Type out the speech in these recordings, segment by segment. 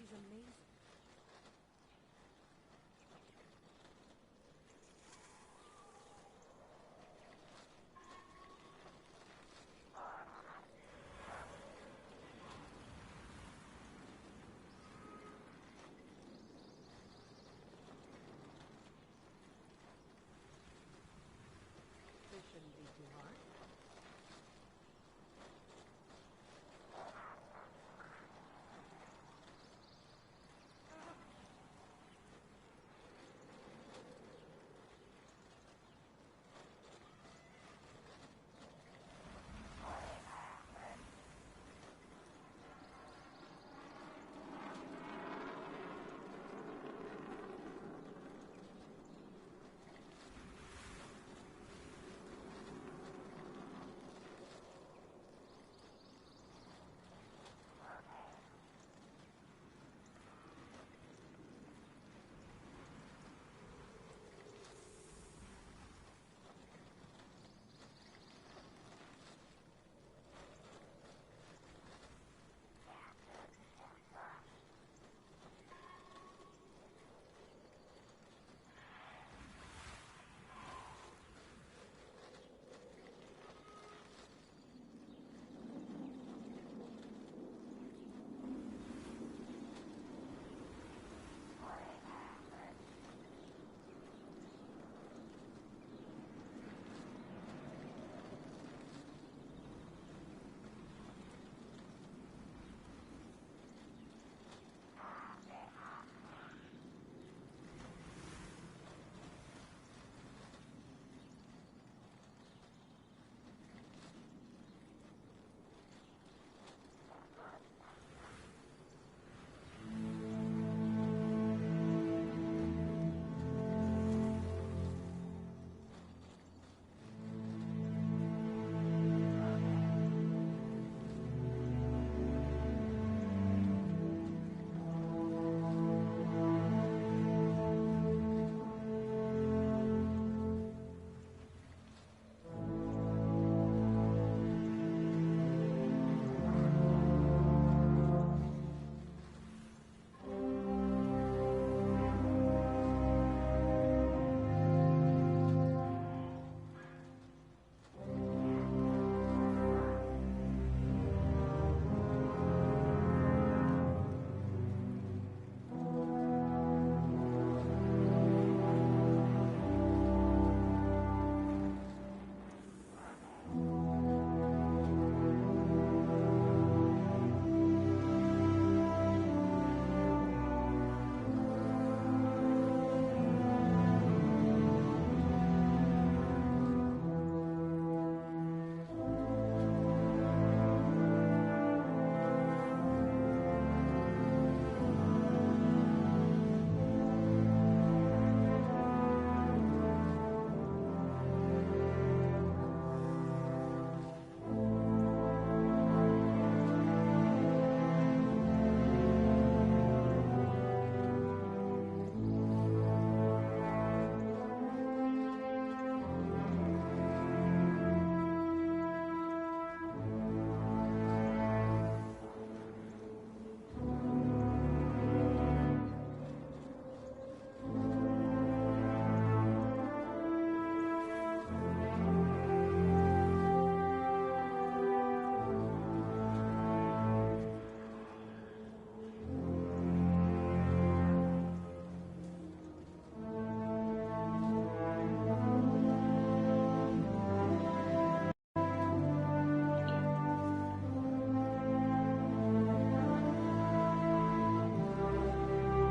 she's amazing. This shouldn't be too hard.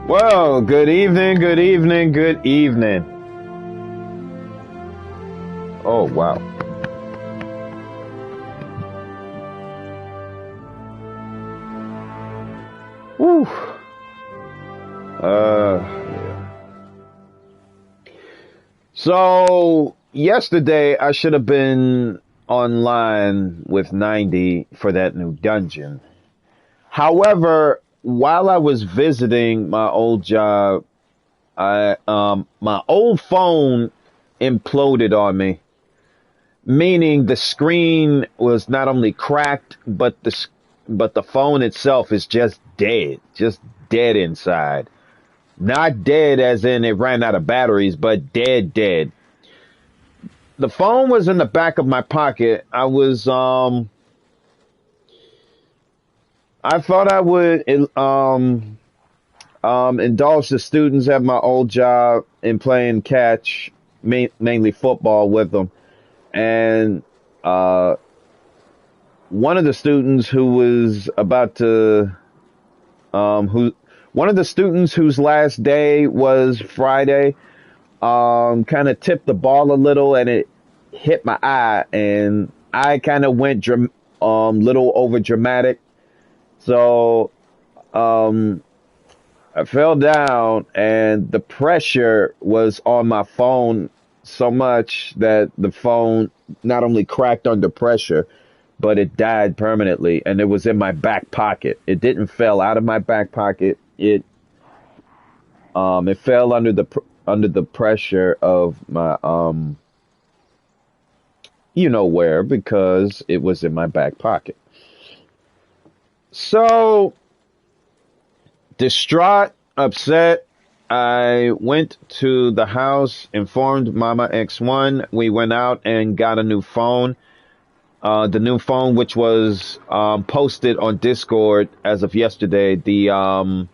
Well, good evening, good evening, good evening. Oh, wow. Woo. Yeah. So, yesterday I should have been online with 90 for that new dungeon. However, while I was visiting my old job, my old phone imploded on me, meaning the screen was not only cracked, but the phone itself is just dead inside. Not dead as in it ran out of batteries, but dead, dead. The phone was in the back of my pocket. I thought I would indulge the students at my old job in playing catch, mainly football with them. And one of the students who was about to, one of the students whose last day was Friday, kind of tipped the ball a little and it hit my eye, and I kind of went little over dramatic. So, I fell down and the pressure was on my phone so much that the phone not only cracked under pressure, but it died permanently, and it was in my back pocket. It didn't fell out of my back pocket. It fell under the pressure of my you know where, because it was in my back pocket. So distraught, upset, I went to the house, informed Mama X1. We went out and got a new phone. The new phone, which was posted on Discord as of yesterday. Well,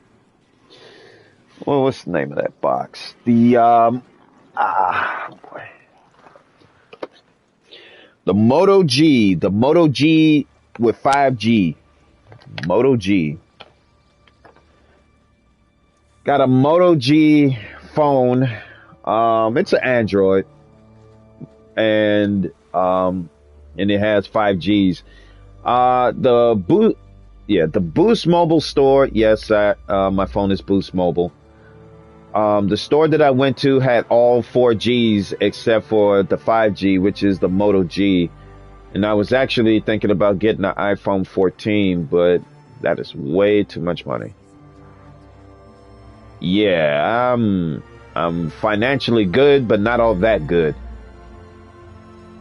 what's the name of that box? Boy. The Moto G with 5G. Moto G. Got a Moto G phone. It's an Android, and it has 5Gs. The Boost Mobile store. Yes, my phone is Boost Mobile. The store that I went to had all 4Gs except for the 5G, which is the Moto G. And I was actually thinking about getting an iPhone 14, but that is way too much money. Yeah, I'm financially good, but not all that good.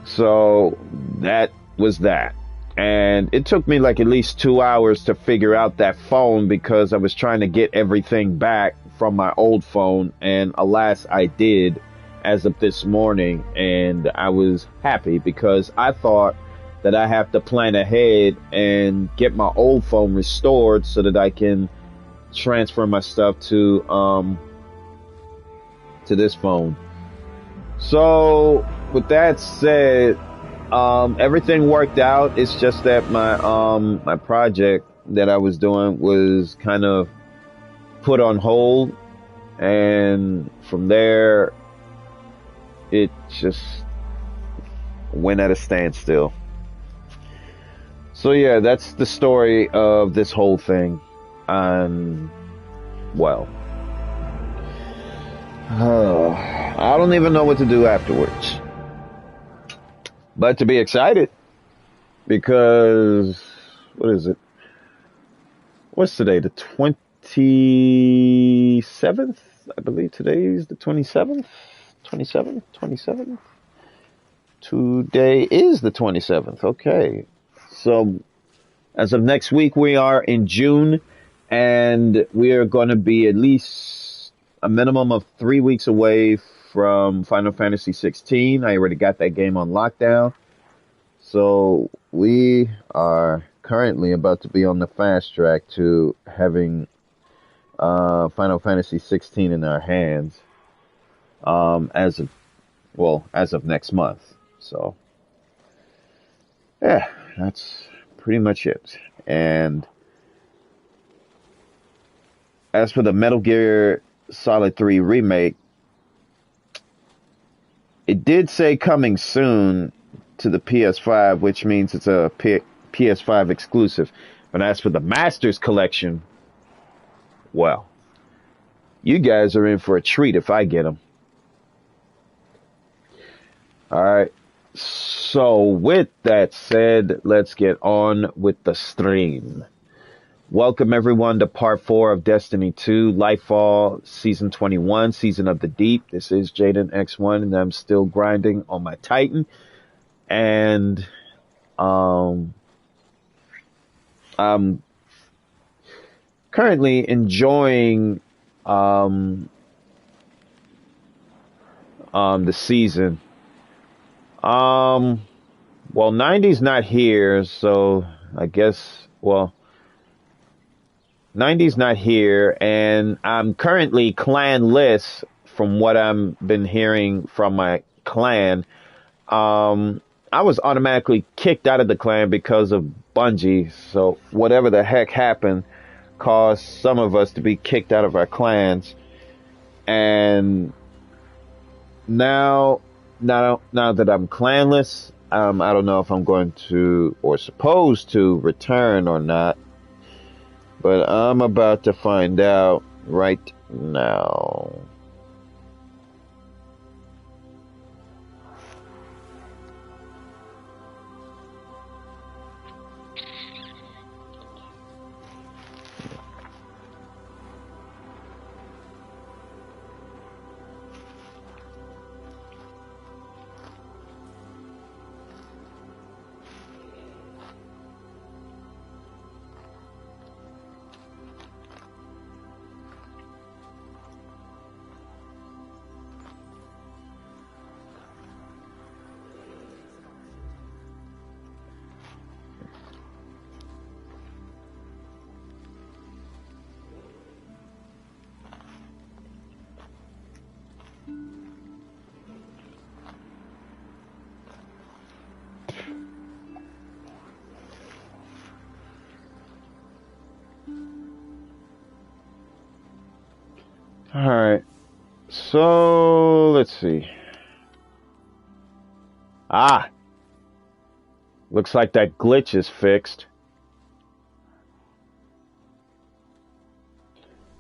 So that was that. And it took me like at least 2 hours to figure out that phone, because I was trying to get everything back from my old phone. And alas, I did as of this morning. And I was happy because I thought that I have to plan ahead and get my old phone restored so that I can transfer my stuff to this phone. So with that said, everything worked out. It's just that my project that I was doing was kind of put on hold, and from there it just went at a standstill. So yeah, that's the story of this whole thing. Well, I don't even know what to do afterwards, but to be excited, because what is it? What's today? The 27th? I believe today's the 27th. 27th. Today is the 27th. Okay. So as of next week, we are in June, and we are going to be at least a minimum of 3 weeks away from Final Fantasy 16. I already got that game on lockdown. So we are currently about to be on the fast track to having Final Fantasy 16 in our hands as of next month. So yeah, that's pretty much it. And as for the Metal Gear Solid 3 remake, it did say coming soon to the PS5, which means it's a PS5 exclusive. But as for the Masters Collection, well, you guys are in for a treat if I get them. Alright, so with that said, let's get on with the stream. Welcome everyone to part 4 of Destiny 2, LightFall, Season 21, Season of the Deep. This is Jaden X1, and I'm still grinding on my Titan. And I'm currently enjoying um, the season. Um, well, 90's not here, so I guess, well, 90's not here, and I'm currently clanless from what I've been hearing from my clan. Um, I was automatically kicked out of the clan because of Bungie, so whatever the heck happened caused some of us to be kicked out of our clans. And now, now that I'm clanless, I don't know if I'm going to or supposed to return or not, but I'm about to find out right now. All right. So let's see. Ah, looks like that glitch is fixed.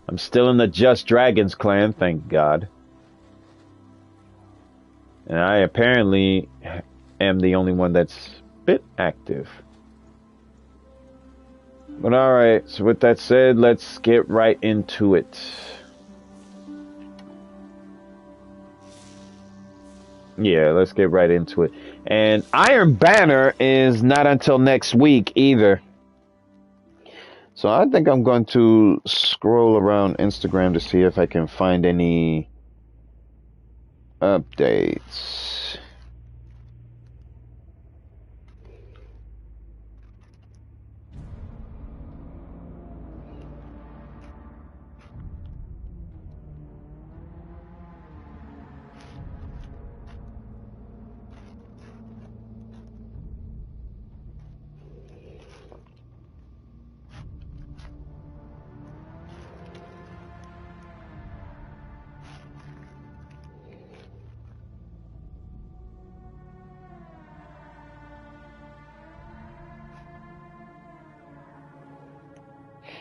I'm still in the Just Dragons clan, thank God. And I apparently am the only one that's bit active. But alright, so with that said, let's get right into it. Yeah, let's get right into it. And Iron Banner is not until next week either. So I think I'm going to scroll around Instagram to see if I can find any updates.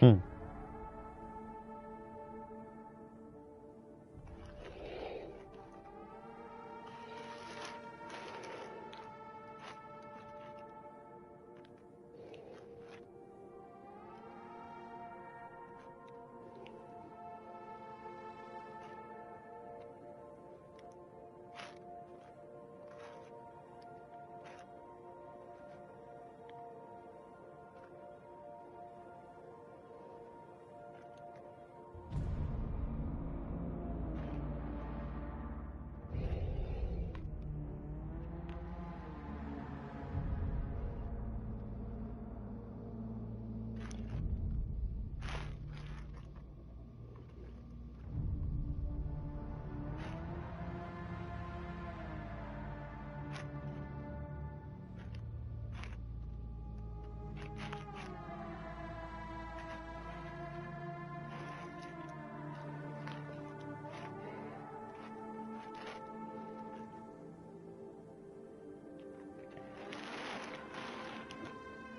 Hmm.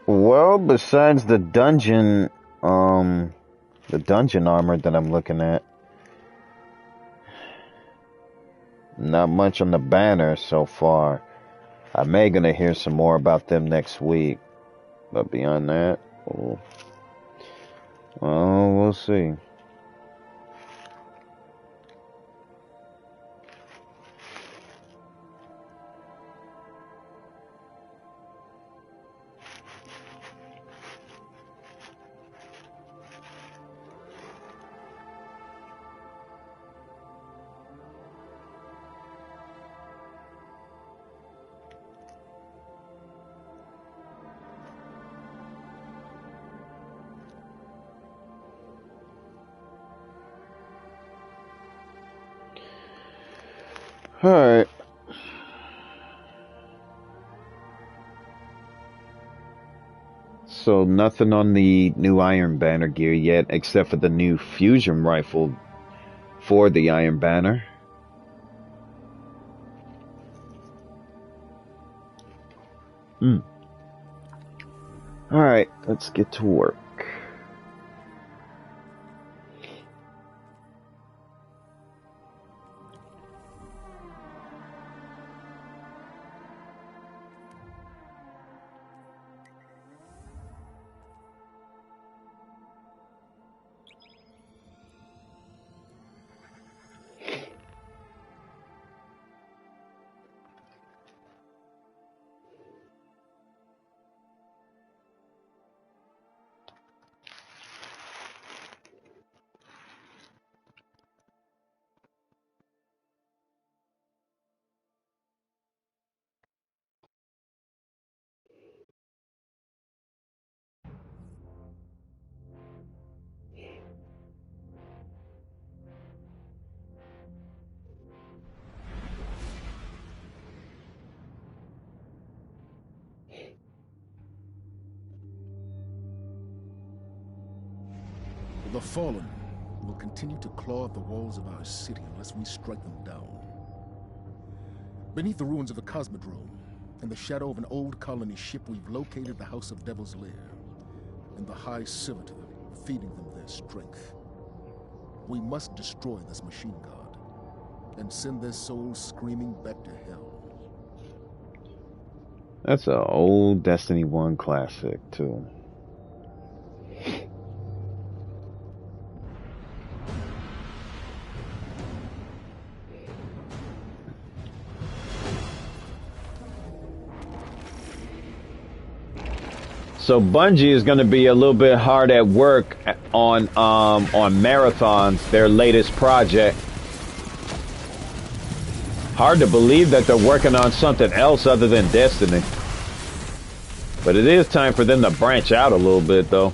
Well, besides the dungeon armor that I'm looking at, not much on the banner so far. I may gonna hear some more about them next week, but beyond that, well, we'll see. Alright. So nothing on the new Iron Banner gear yet, except for the new fusion rifle for the Iron Banner. Alright, let's get to work. The fallen will continue to claw at the walls of our city unless we strike them down. Beneath the ruins of the Cosmodrome, in the shadow of an old colony ship, we've located the House of Devil's Lair and the High Servitor, feeding them their strength. We must destroy this machine god and send their souls screaming back to hell. That's an old Destiny 1 classic, too. So Bungie is going to be a little bit hard at work on Marathons, their latest project. Hard to believe that they're working on something else other than Destiny. But it is time for them to branch out a little bit, though.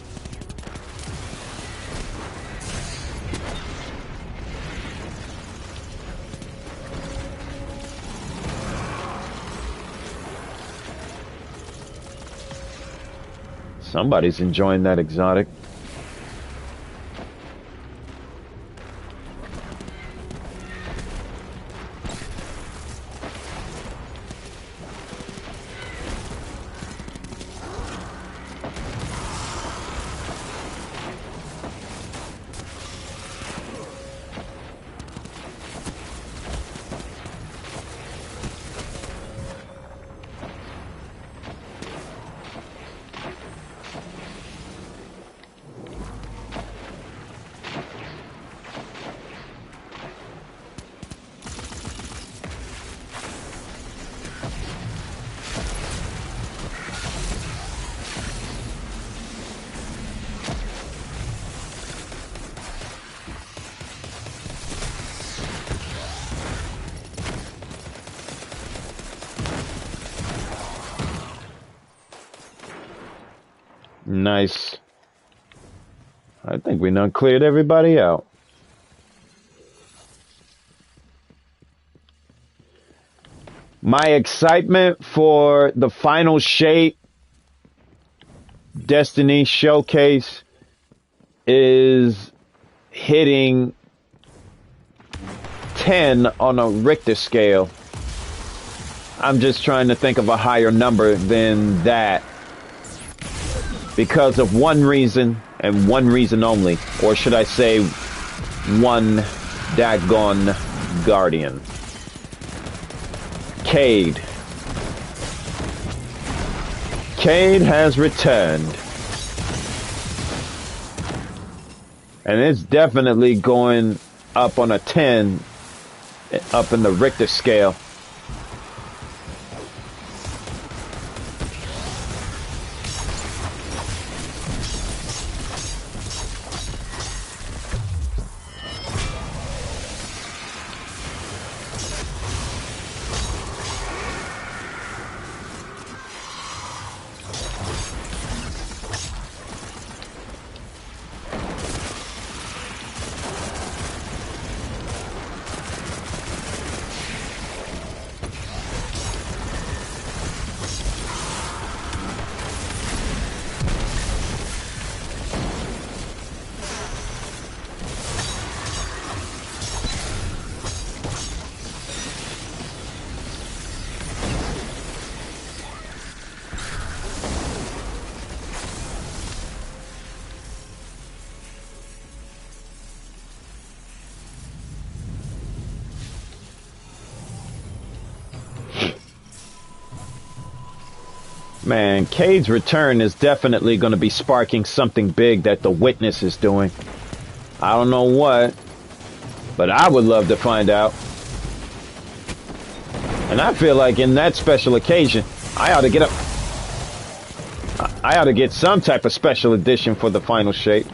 Somebody's enjoying that exotic. Nice. I think we done cleared everybody out. My excitement for the final shape Destiny showcase is hitting 10 on a Richter scale. I'm just trying to think of a higher number than that because of one reason and one reason only, or should I say one daggone guardian. Cade. Cade has returned. And it's definitely going up on a 10 up in the Richter scale. Man, Cade's return is definitely going to be sparking something big that the Witness is doing. I don't know what, but I would love to find out. And I feel like in that special occasion, I ought to get some type of special edition for the final shape.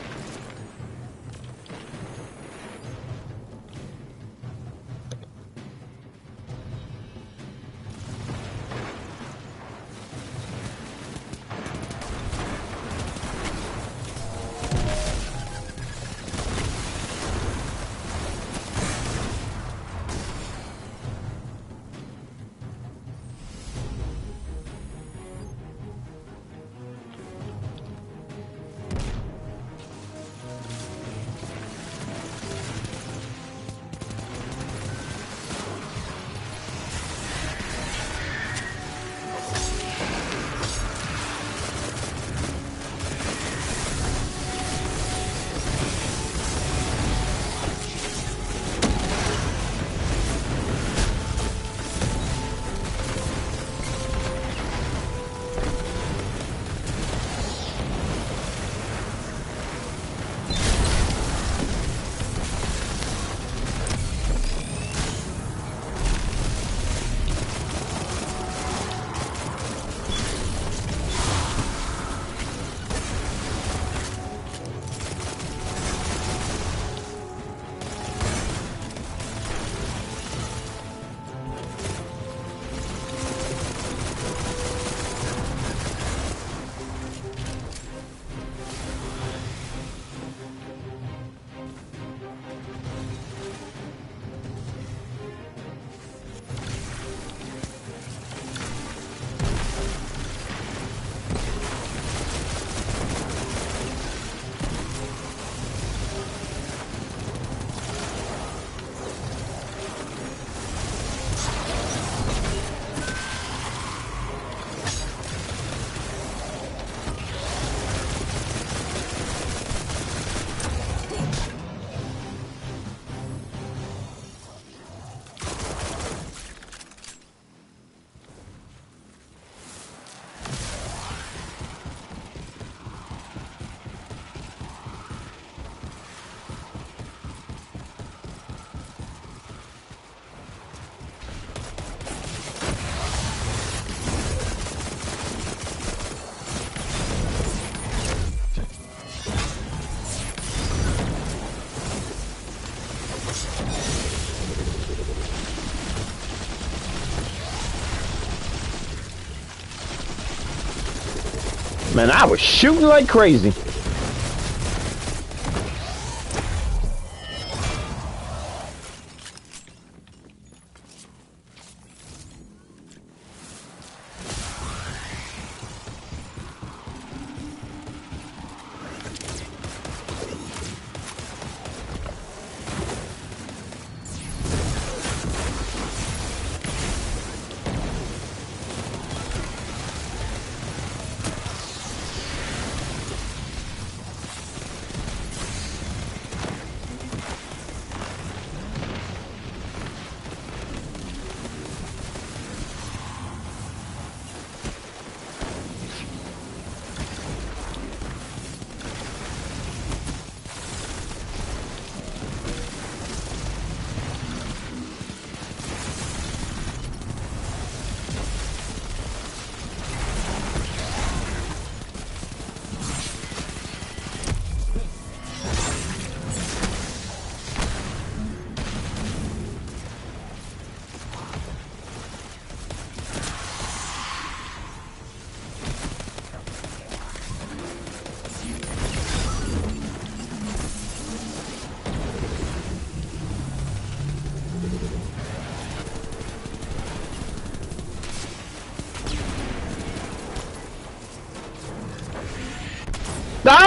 Man, I was shooting like crazy.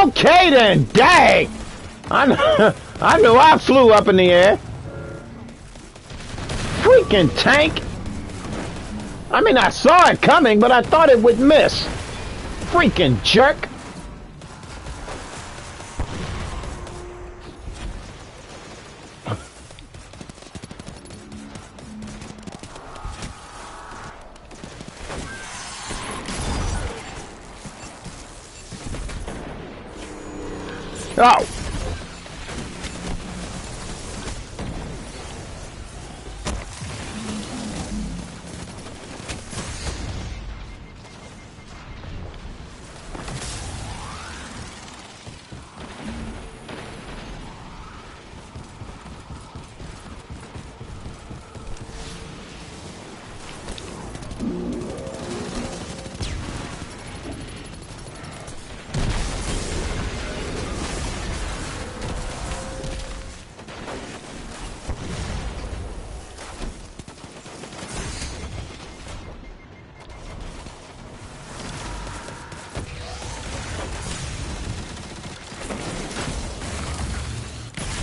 Okay then, dang! I knew I flew up in the air. Freaking tank! I mean, I saw it coming, but I thought it would miss. Freaking jerk! Oh!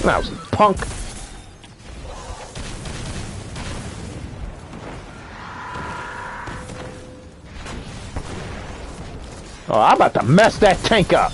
Now, punk. Oh, I'm about to mess that tank up.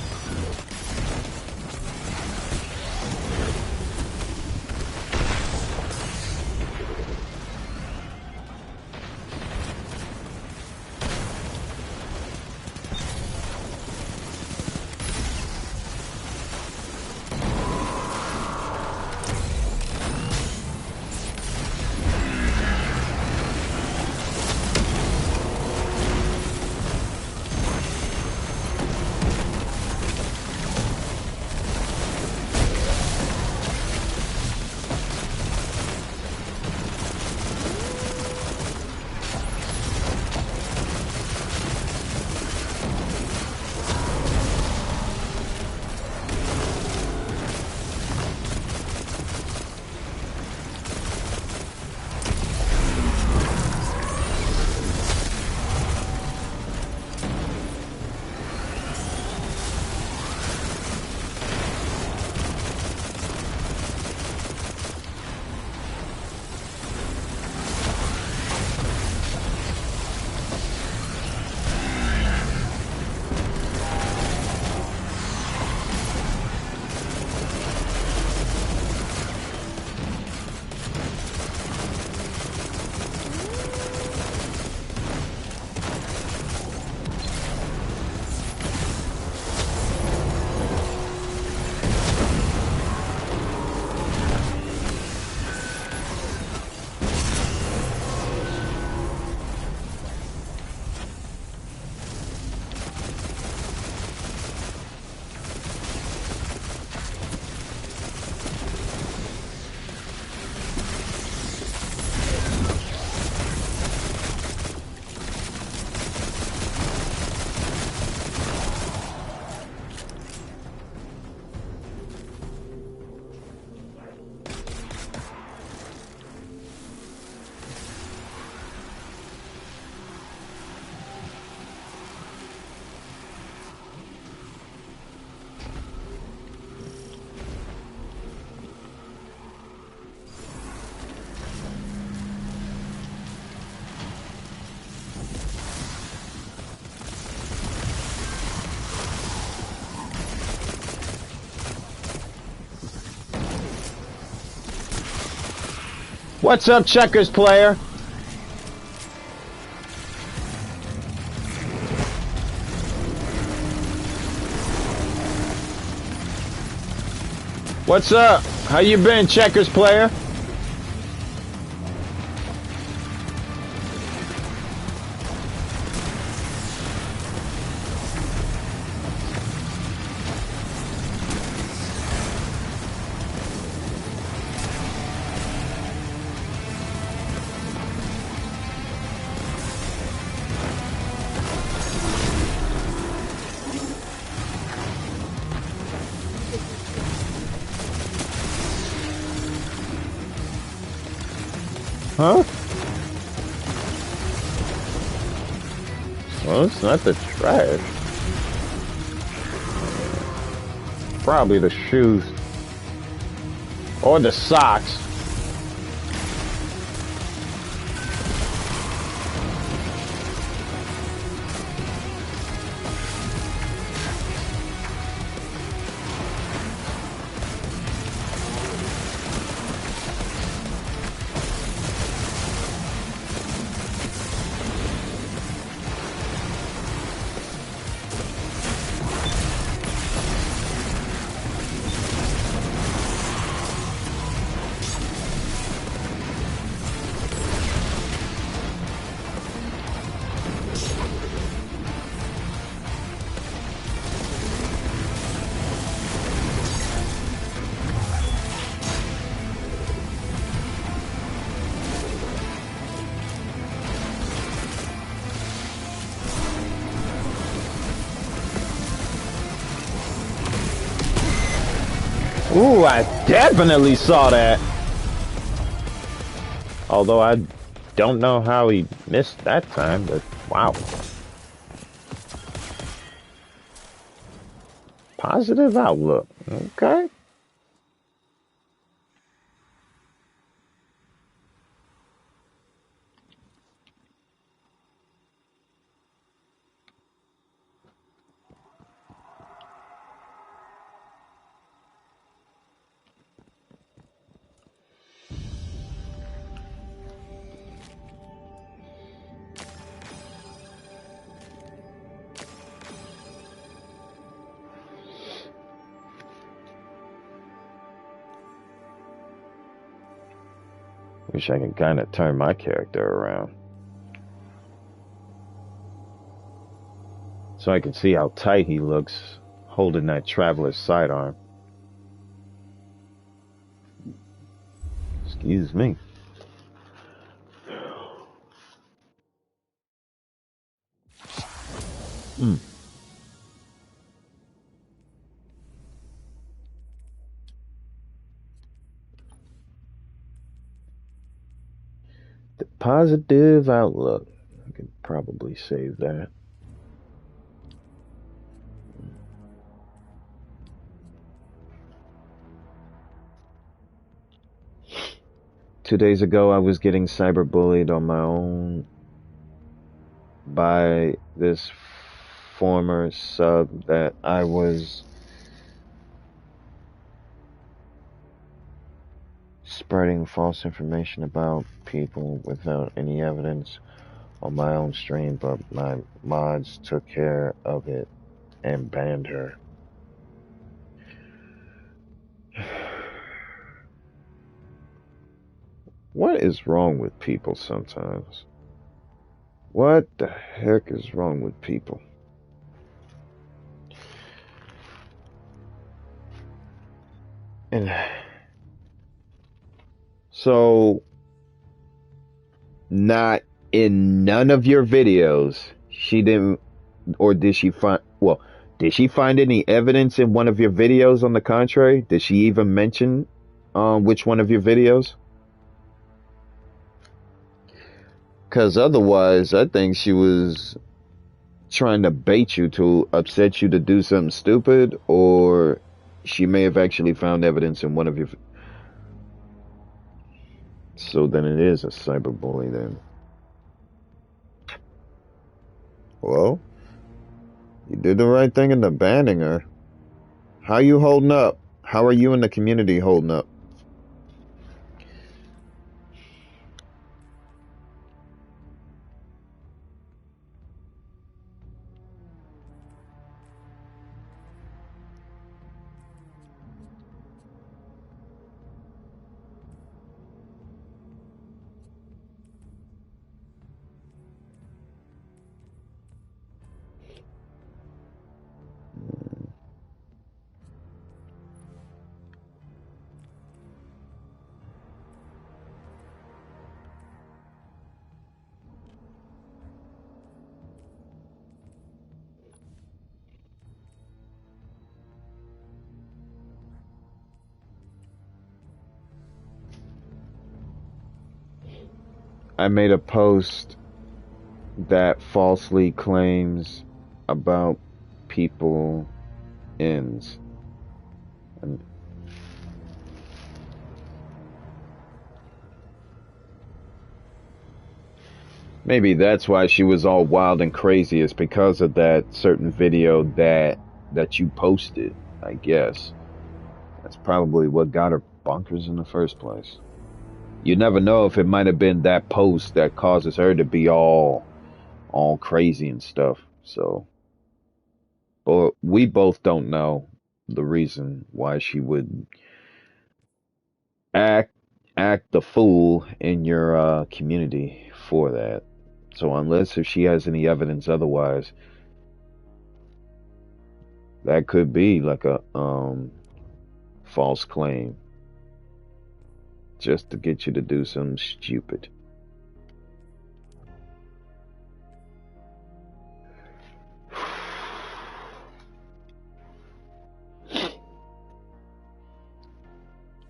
What's up, checkers player? What's up? How you been, checkers player? Huh? Well, it's not the trash. Probably the shoes. Or the socks. Ooh, I definitely saw that. Although I don't know how he missed that time, but wow. Positive outlook. Okay. Wish I could kind of turn my character around so I can see how tight he looks holding that traveler's sidearm. Excuse me. Hmm. The positive outlook. I could probably save that. 2 days ago, I was getting cyberbullied on my own by this former sub that I was spreading false information about people without any evidence on my own stream, but my mods took care of it and banned her. What is wrong with people sometimes? What the heck is wrong with people? And so, not in none of your videos, she didn't, or did she find, well, did she find any evidence in one of your videos on the contrary? Did she even mention which one of your videos? Because otherwise, I think she was trying to bait you to upset you to do something stupid, or she may have actually found evidence in one of your. So then it is a cyberbully then. Well, you did the right thing in the banning her. How you holding up? How are you in the community holding up? I made a post that falsely claims about people ends. And maybe that's why she was all wild and crazy, is because of that certain video that you posted, I guess. That's probably what got her bonkers in the first place. You never know if it might have been that post that causes her to be all crazy and stuff. So, but we both don't know the reason why she would act act the fool in your community for that. So unless if she has any evidence otherwise, that could be like a false claim just to get you to do something stupid.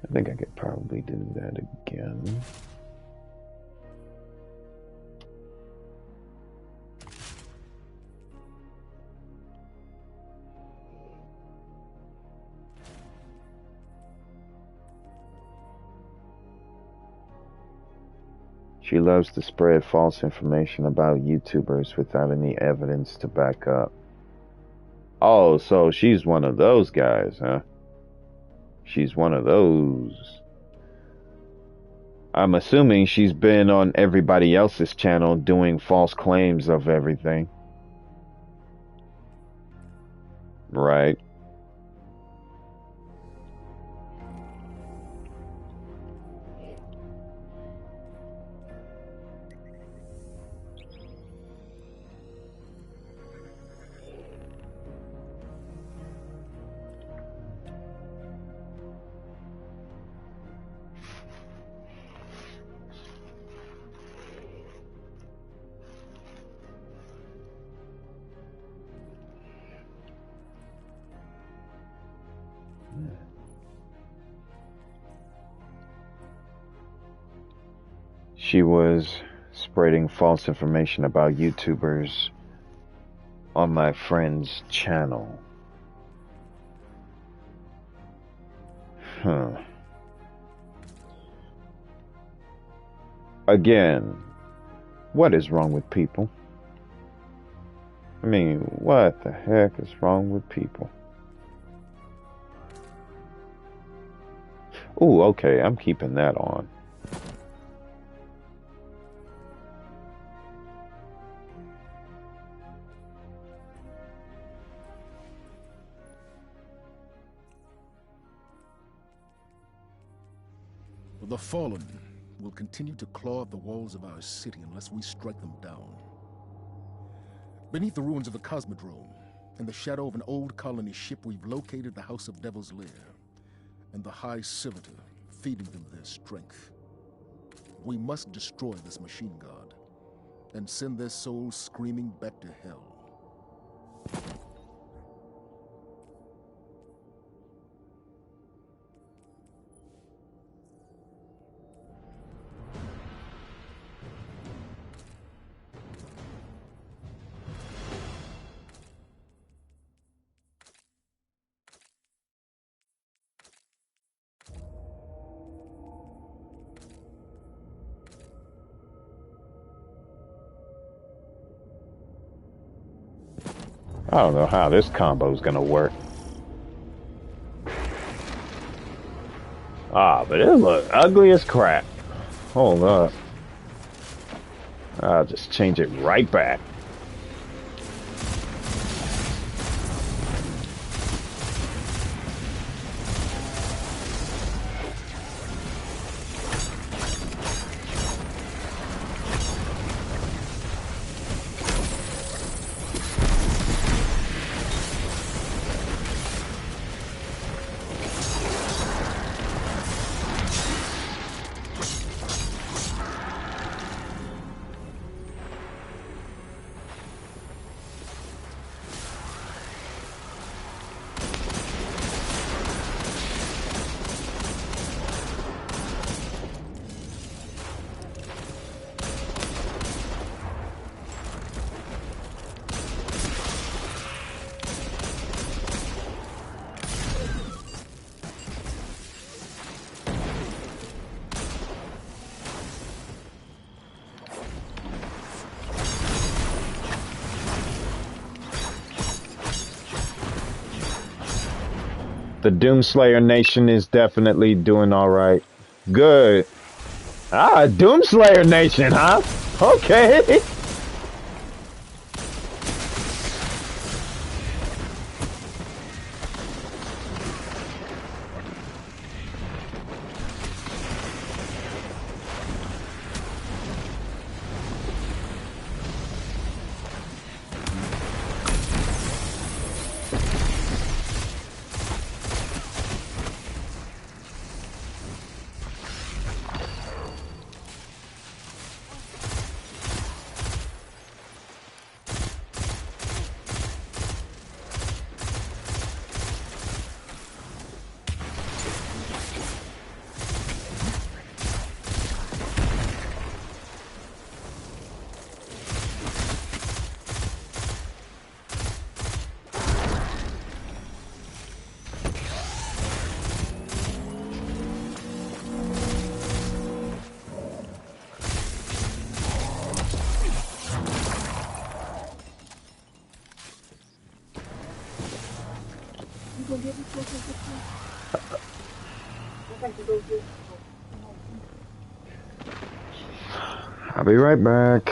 I think I could probably do that again. She loves to spread false information about YouTubers without any evidence to back up. Oh, so she's one of those guys, huh? She's one of those. I'm assuming she's been on everybody else's channel doing false claims of everything. Right. She was spreading false information about YouTubers on my friend's channel. Huh. Again, what is wrong with people? I mean, what the heck is wrong with people? Ooh, okay, I'm keeping that on. The fallen will continue to claw at the walls of our city unless we strike them down. Beneath the ruins of the Cosmodrome, in the shadow of an old colony ship, we've located the House of Devil's Lair and the High Servitor, feeding them their strength. We must destroy this machine god and send their souls screaming back to hell. I don't know how this combo's gonna work. Ah, but it look ugly as crap. Hold up. I'll just change it right back. The Doomslayer Nation is definitely doing all right. Good. Ah, Doomslayer Nation, huh? Okay. I'll be right back.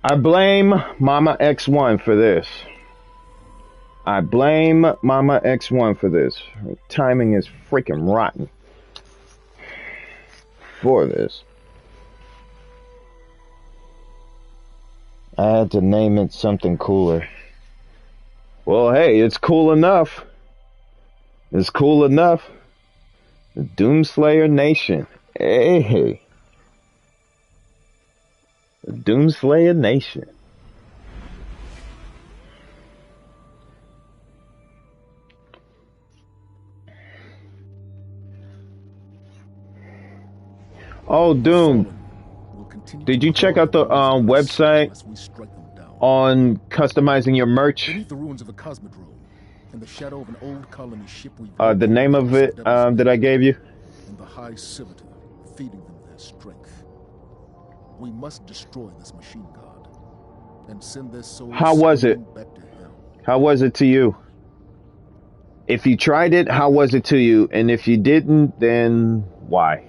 I blame Mama X1 for this. I blame Mama X1 for this. Her timing is freaking rotten for this. I had to name it something cooler. Well, hey, it's cool enough. It's cool enough. The Doomslayer Nation. Hey. The Doomslayer Nation. Oh, Doom. Did you check out the website on customizing your merch? The ruins of the Cosmodrome and the shadow of an old colony ship the name of it that I gave you? And the high civitor, feeding them their strength. We must destroy this machine god and send their souls How was it? back to hell. How was it to you? If you tried it, how was it to you? And if you didn't, then why?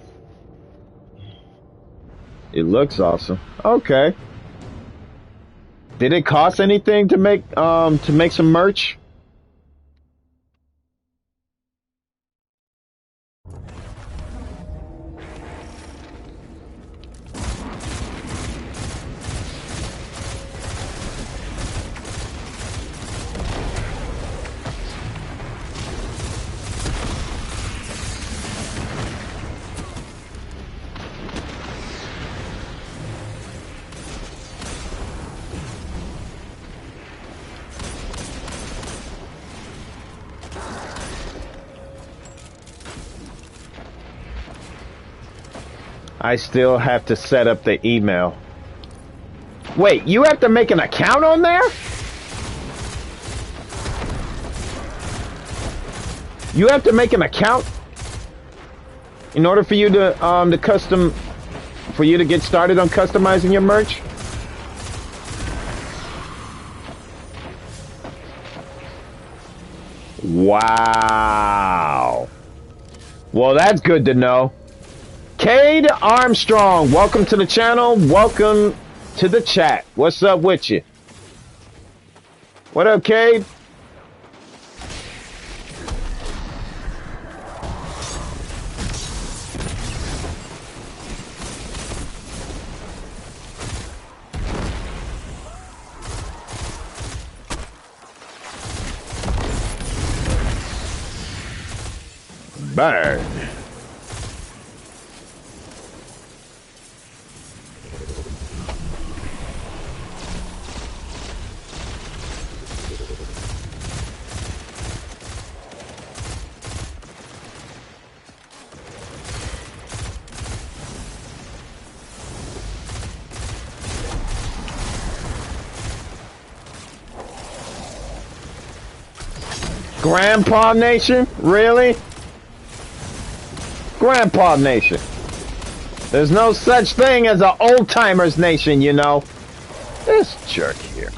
It looks awesome. Okay. Did it cost anything to make some merch? I still have to set up the email. Wait, you have to make an account on there? You have to make an account in order for you to for you to get started on customizing your merch? Wow. Well, that's good to know. Cade Armstrong, welcome to the channel. Welcome to the chat. What's up with you? What up, Cade? Burn. Grandpa Nation? Really? Grandpa Nation. There's no such thing as an old timers nation, you know. This jerk here.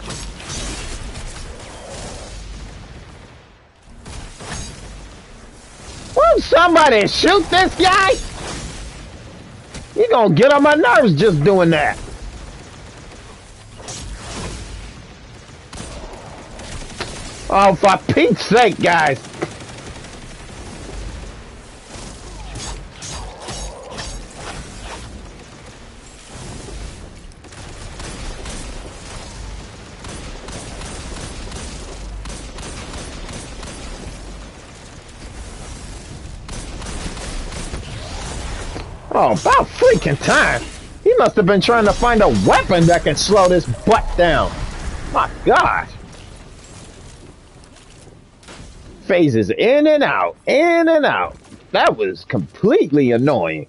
Won't somebody shoot this guy? You gonna get on my nerves just doing that. Oh, for Pete's sake, guys. Oh, about freaking time. He must have been trying to find a weapon that can slow this butt down. My God. Phases in and out, in and out. That was completely annoying.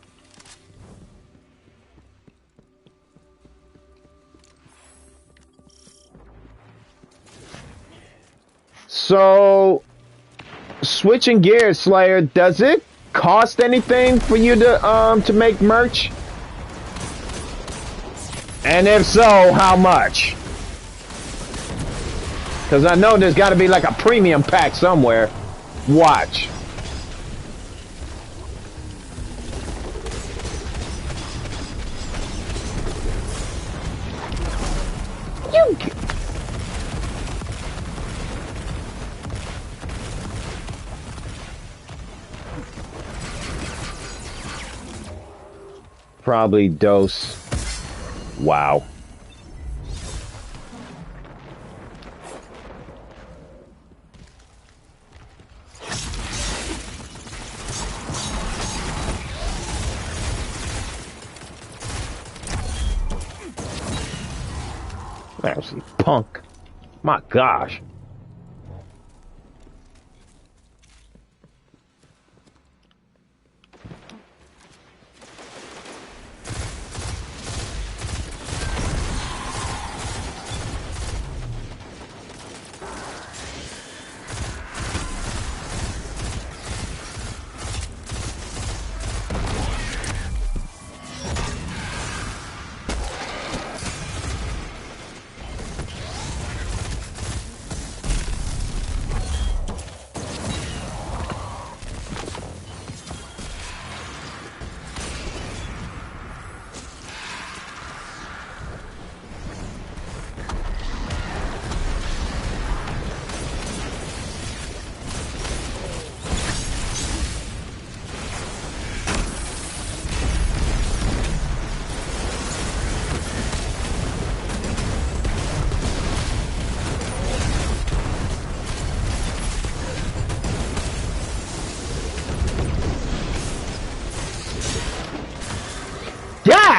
So, switching gears, Slayer, does it cost anything for you to make merch? And if so, how much? Because I know there's got to be like a premium pack somewhere. Watch. You... Probably dose. Wow. Actually, punk. My gosh.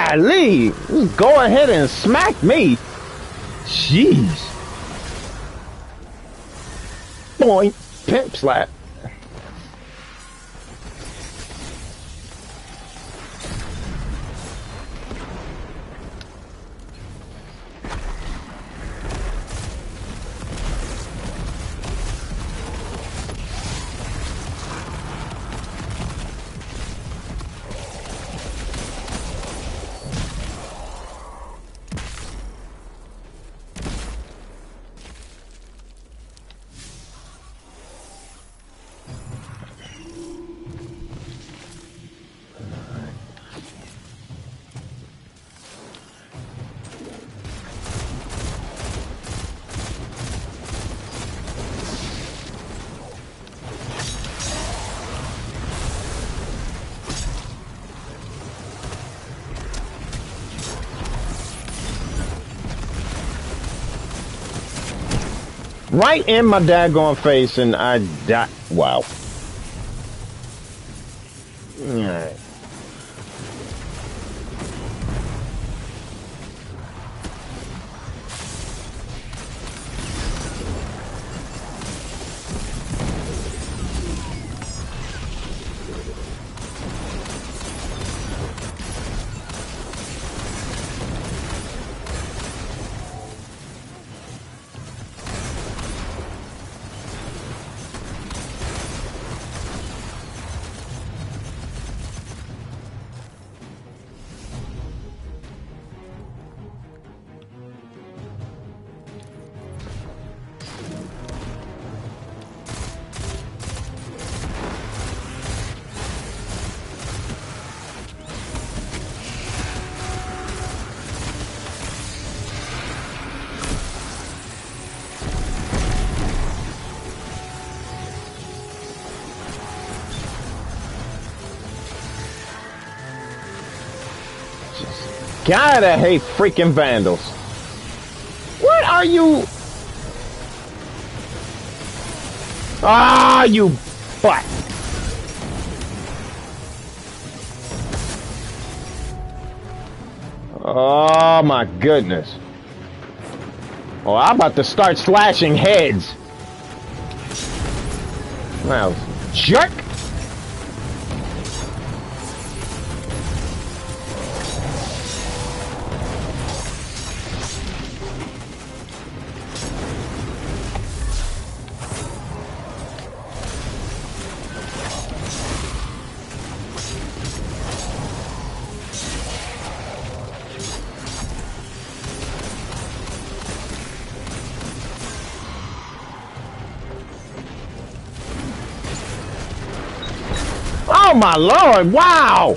Golly, go ahead and smack me. Jeez. Boing. Pimp slap. Right in my daggone face, and I die. Wow. Alright. God, I hate freaking vandals. What are you? Ah, you butt. Oh my goodness. Oh, I'm about to start slashing heads. Well, jerk. Oh my lord, wow!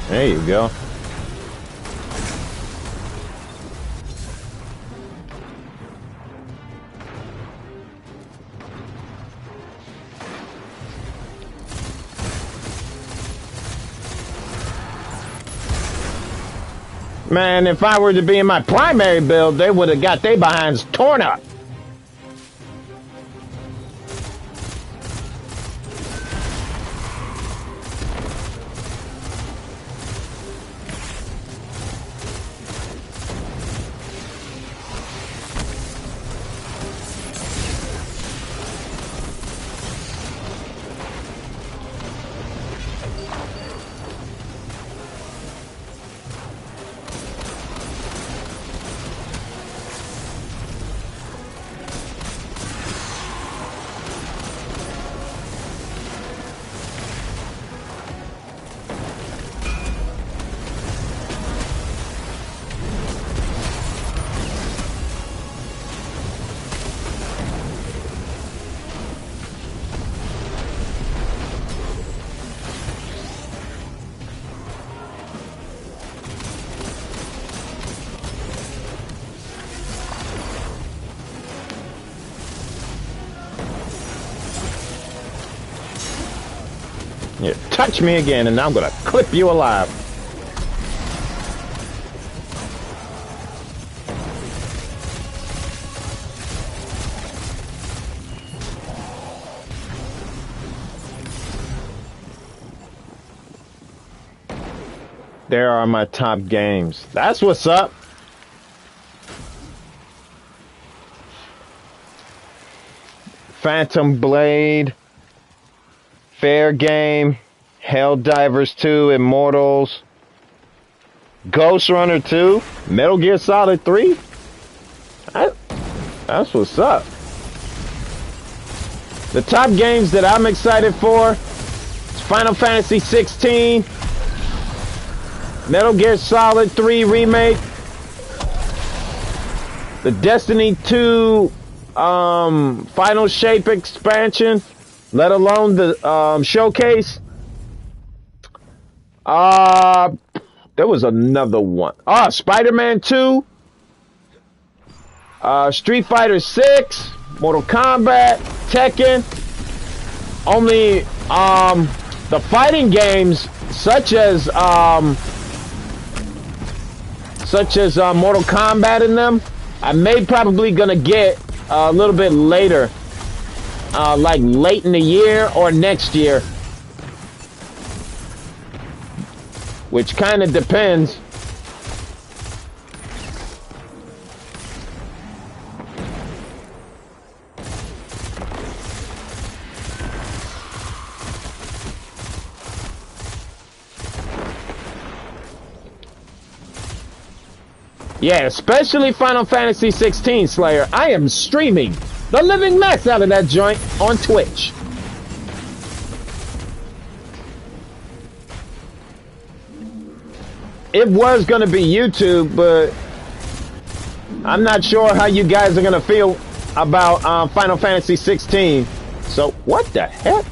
There you go. Man, if I were to be in my primary build, they would have got their behinds torn up. You touch me again, and I'm gonna clip you alive. There are my top games. That's what's up. Phantom Blade, Fair Game, Helldivers 2, Immortals, Ghost Runner 2, Metal Gear Solid 3. That's what's up. The top games that I'm excited for is Final Fantasy 16, Metal Gear Solid 3 Remake, the Destiny 2 Final Shape expansion, let alone the showcase. There was another one. Spider-Man 2, Street Fighter 6, Mortal Kombat, Tekken. Only the fighting games such as Mortal Kombat in them, I may probably gonna get a little bit later, like late in the year or next year, which kind of depends. Yeah, especially Final Fantasy 16, Slayer. I am streaming the living mess out of that joint on Twitch. It was going to be YouTube, but I'm not sure how you guys are going to feel about Final Fantasy 16. So, what the heck?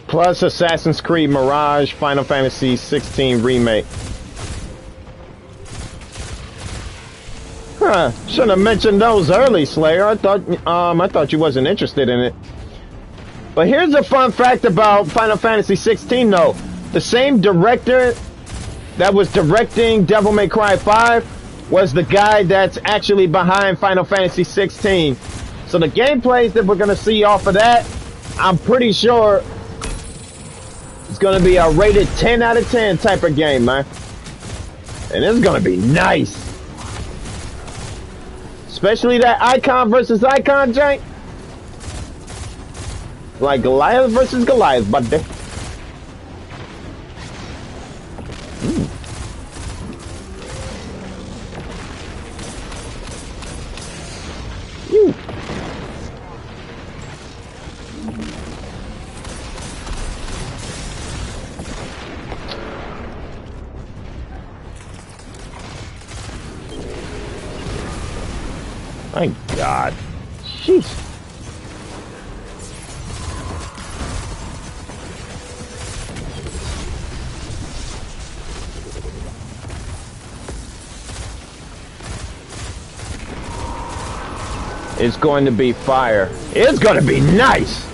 Plus Assassin's Creed Mirage, Final Fantasy 16 Remake. Huh, should have mentioned those early, Slayer. I thought you wasn't interested in it. But here's a fun fact about Final Fantasy 16 though. The same director that was directing Devil May Cry 5 was the guy that's actually behind Final Fantasy 16. So the gameplays that we're gonna see off of that, I'm pretty sure it's gonna be a rated 10 out of 10 type of game, man. And it's gonna be nice. Especially that Icon versus Icon jank. Like Goliath versus Goliath, buddy. My God. Jeez. It's going to be fire. It's going to be nice.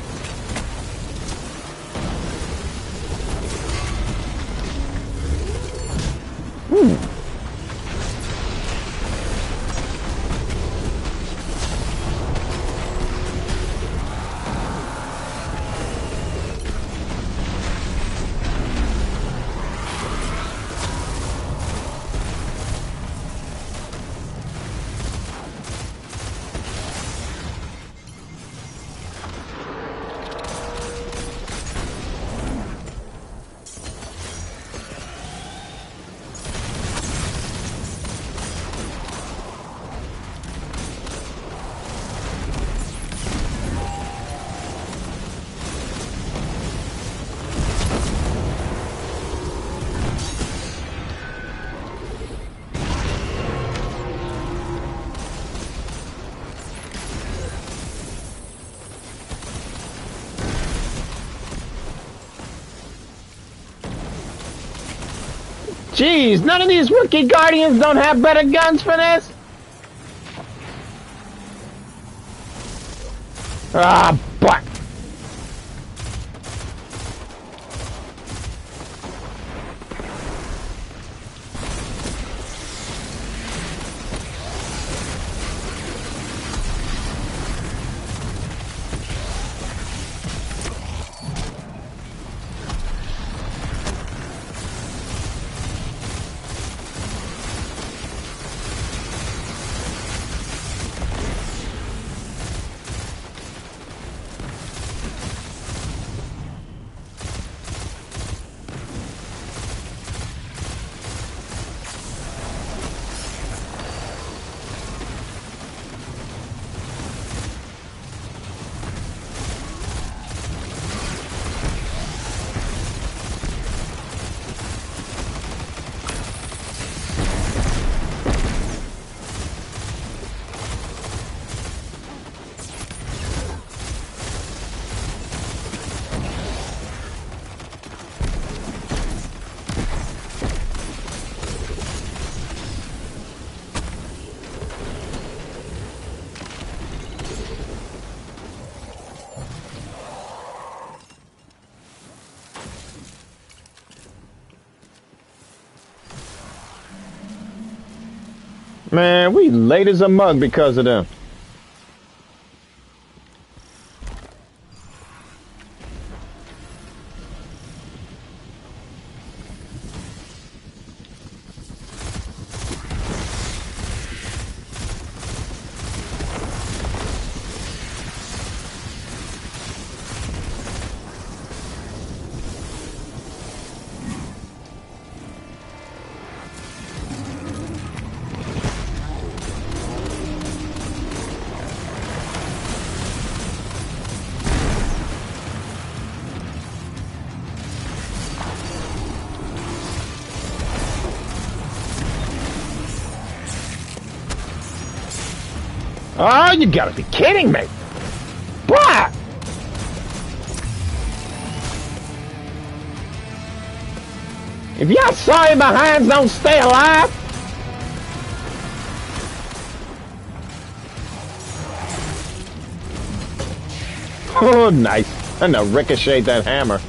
Jeez, none of these rookie guardians don't have better guns for this? Ah, but. Man, we late as a mug because of them. Oh, you gotta be kidding me! What? If y'all sorry behinds don't stay alive! Oh, nice. And to ricochet that hammer.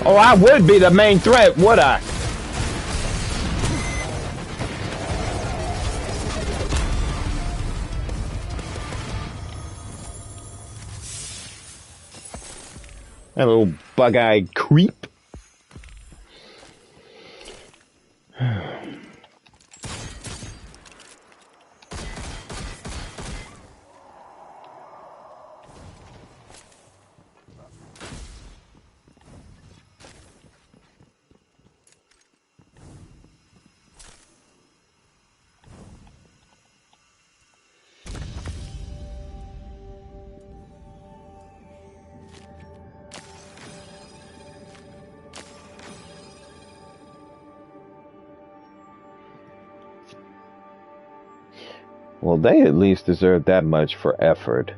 Oh, I would be the main threat, would I? That little bug-eyed creep. Well, they at least deserve that much for effort.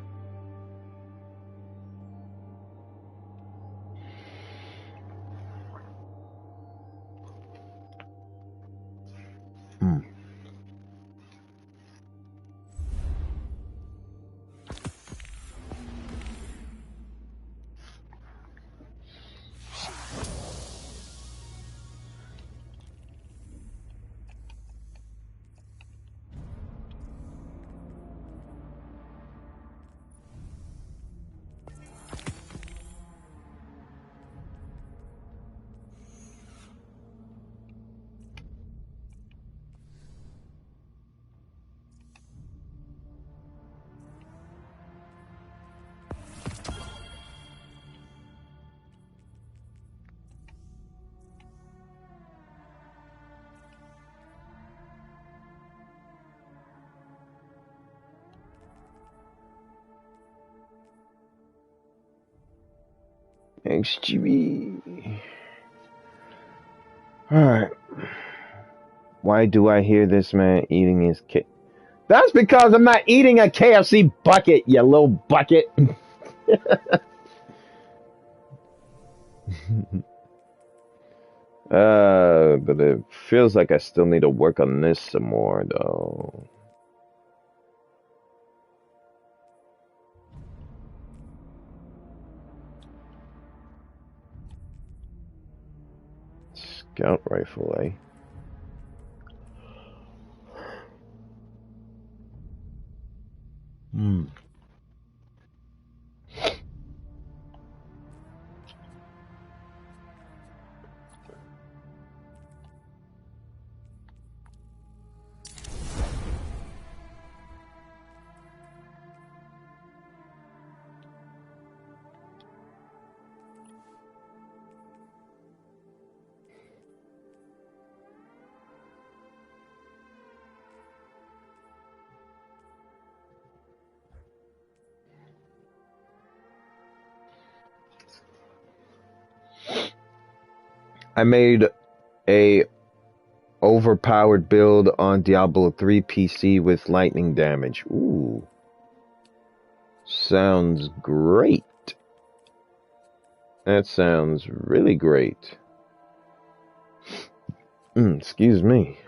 XGB. Alright. Why do I hear this man eating his cake? That's because I'm not eating a KFC bucket, you little bucket. But it feels like I still need to work on this some more, though. Scout rifle, eh? I made a overpowered build on Diablo 3 PC with lightning damage. Ooh. Sounds great. That sounds really great. Excuse me.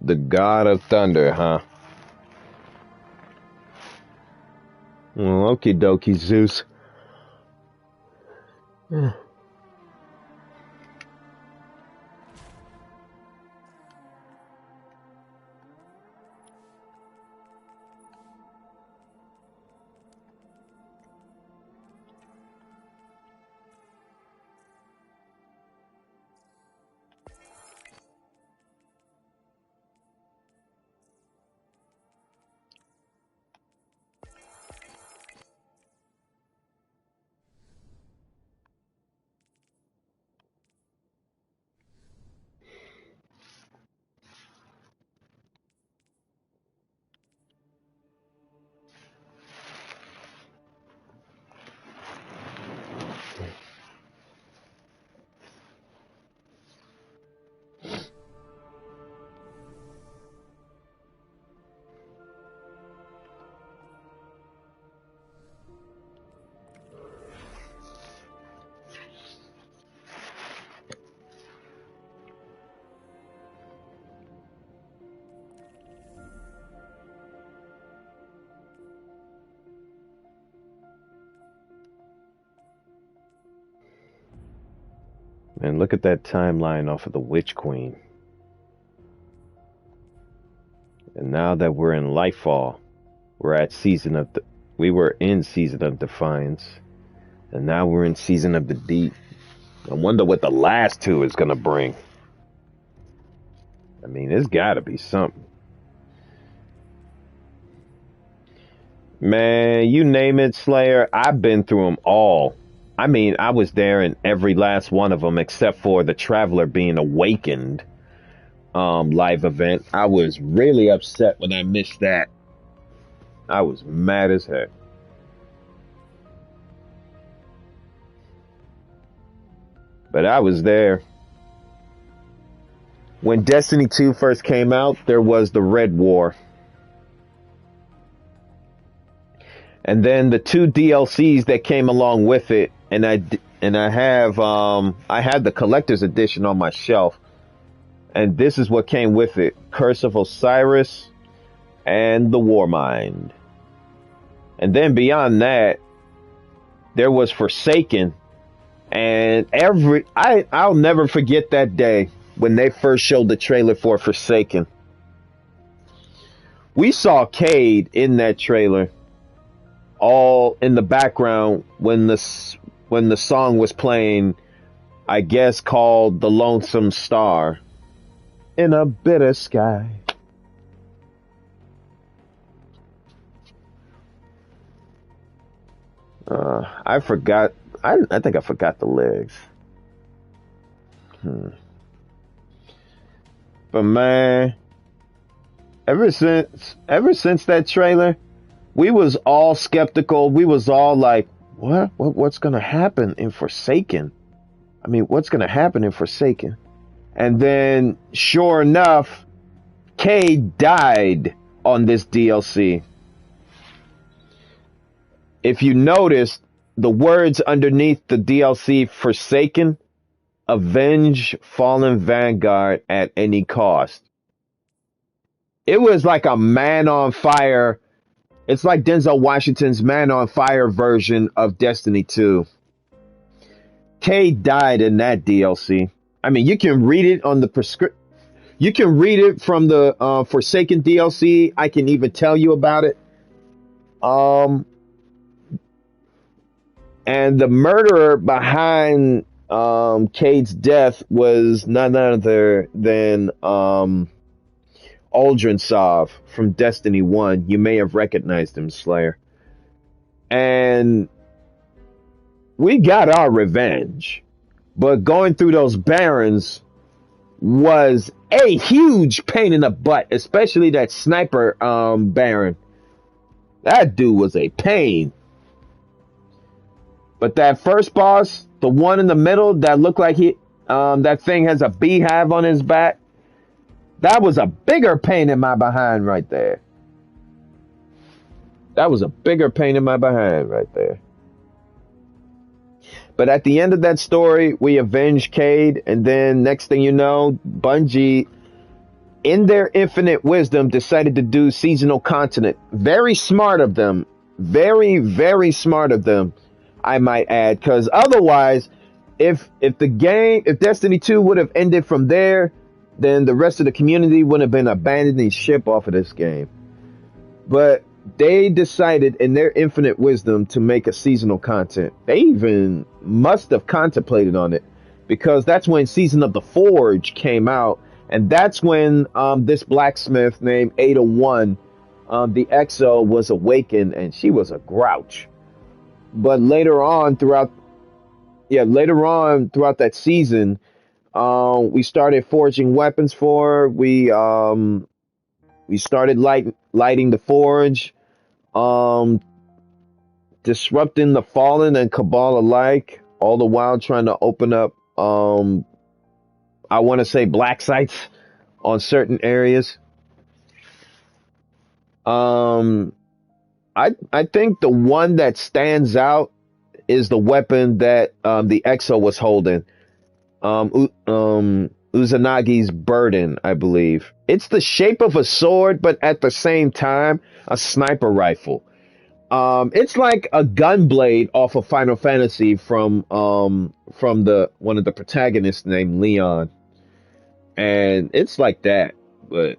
The God of Thunder, huh? Well, okie dokie, Zeus. And look at that timeline off of the Witch Queen. And now that we're in LightFall, we were in Season of Defiance, and now we're in Season of the Deep. I wonder what the last two is gonna bring. I mean, it's gotta be something. Man, you name it, Slayer, I've been through them all. I mean, I was there in every last one of them except for the Traveler being awakened live event. I was really upset when I missed that. I was mad as heck. But I was there. When Destiny 2 first came out, there was the Red War. And then the 2 DLCs that came along with it, and I had the collector's edition on my shelf. And this is what came with it: Curse of Osiris and the Warmind. And then beyond that, there was Forsaken. And I'll never forget that day when they first showed the trailer for Forsaken. We saw Cade in that trailer, all in the background when the song was playing, I guess called The Lonesome Star. In a bitter sky. I forgot. I think I forgot the lyrics. But man, ever since that trailer, we was all skeptical. We was all like, what's gonna happen in Forsaken? I mean, what's gonna happen in Forsaken? And then, sure enough, Cade died on this DLC. If you noticed, the words underneath the DLC Forsaken: avenge fallen Vanguard at any cost. It was like a Man on Fire. It's like Denzel Washington's Man on Fire version of Destiny 2. Cade died in that DLC. I mean, you can read it on the you can read it from the Forsaken DLC. I can even tell you about it. And the murderer behind Cade's death was none other than Aldrin Sov from Destiny 1. You may have recognized him, Slayer. And we got our revenge. But going through those barons was a huge pain in the butt, especially that sniper baron. That dude was a pain. But that first boss, the one in the middle that looked like that thing has a beehive on his back, that was a bigger pain in my behind right there. That was a bigger pain in my behind right there. But at the end of that story, we avenged Cade, and then next thing you know, Bungie, in their infinite wisdom, decided to do seasonal content. Very smart of them. Very, very smart of them, I might add. Because otherwise, if Destiny 2 would have ended from there, then the rest of the community would have been abandoning ship off of this game. But they decided in their infinite wisdom to make a seasonal content. They even must have contemplated on it, because that's when Season of the Forge came out, and that's when this blacksmith named Ada 1, the Exo, was awakened, and she was a grouch. But later on throughout that season, we started forging weapons for her. We started lighting the forge, disrupting the Fallen and Cabal alike, all the while trying to open up, I want to say, black sites on certain areas. I think the one that stands out is the weapon that the Exo was holding. Uzanagi's Burden, I believe. It's the shape of a sword, but at the same time, a sniper rifle. It's like a gun blade off of Final Fantasy from the one of the protagonists named Leon, and it's like that. But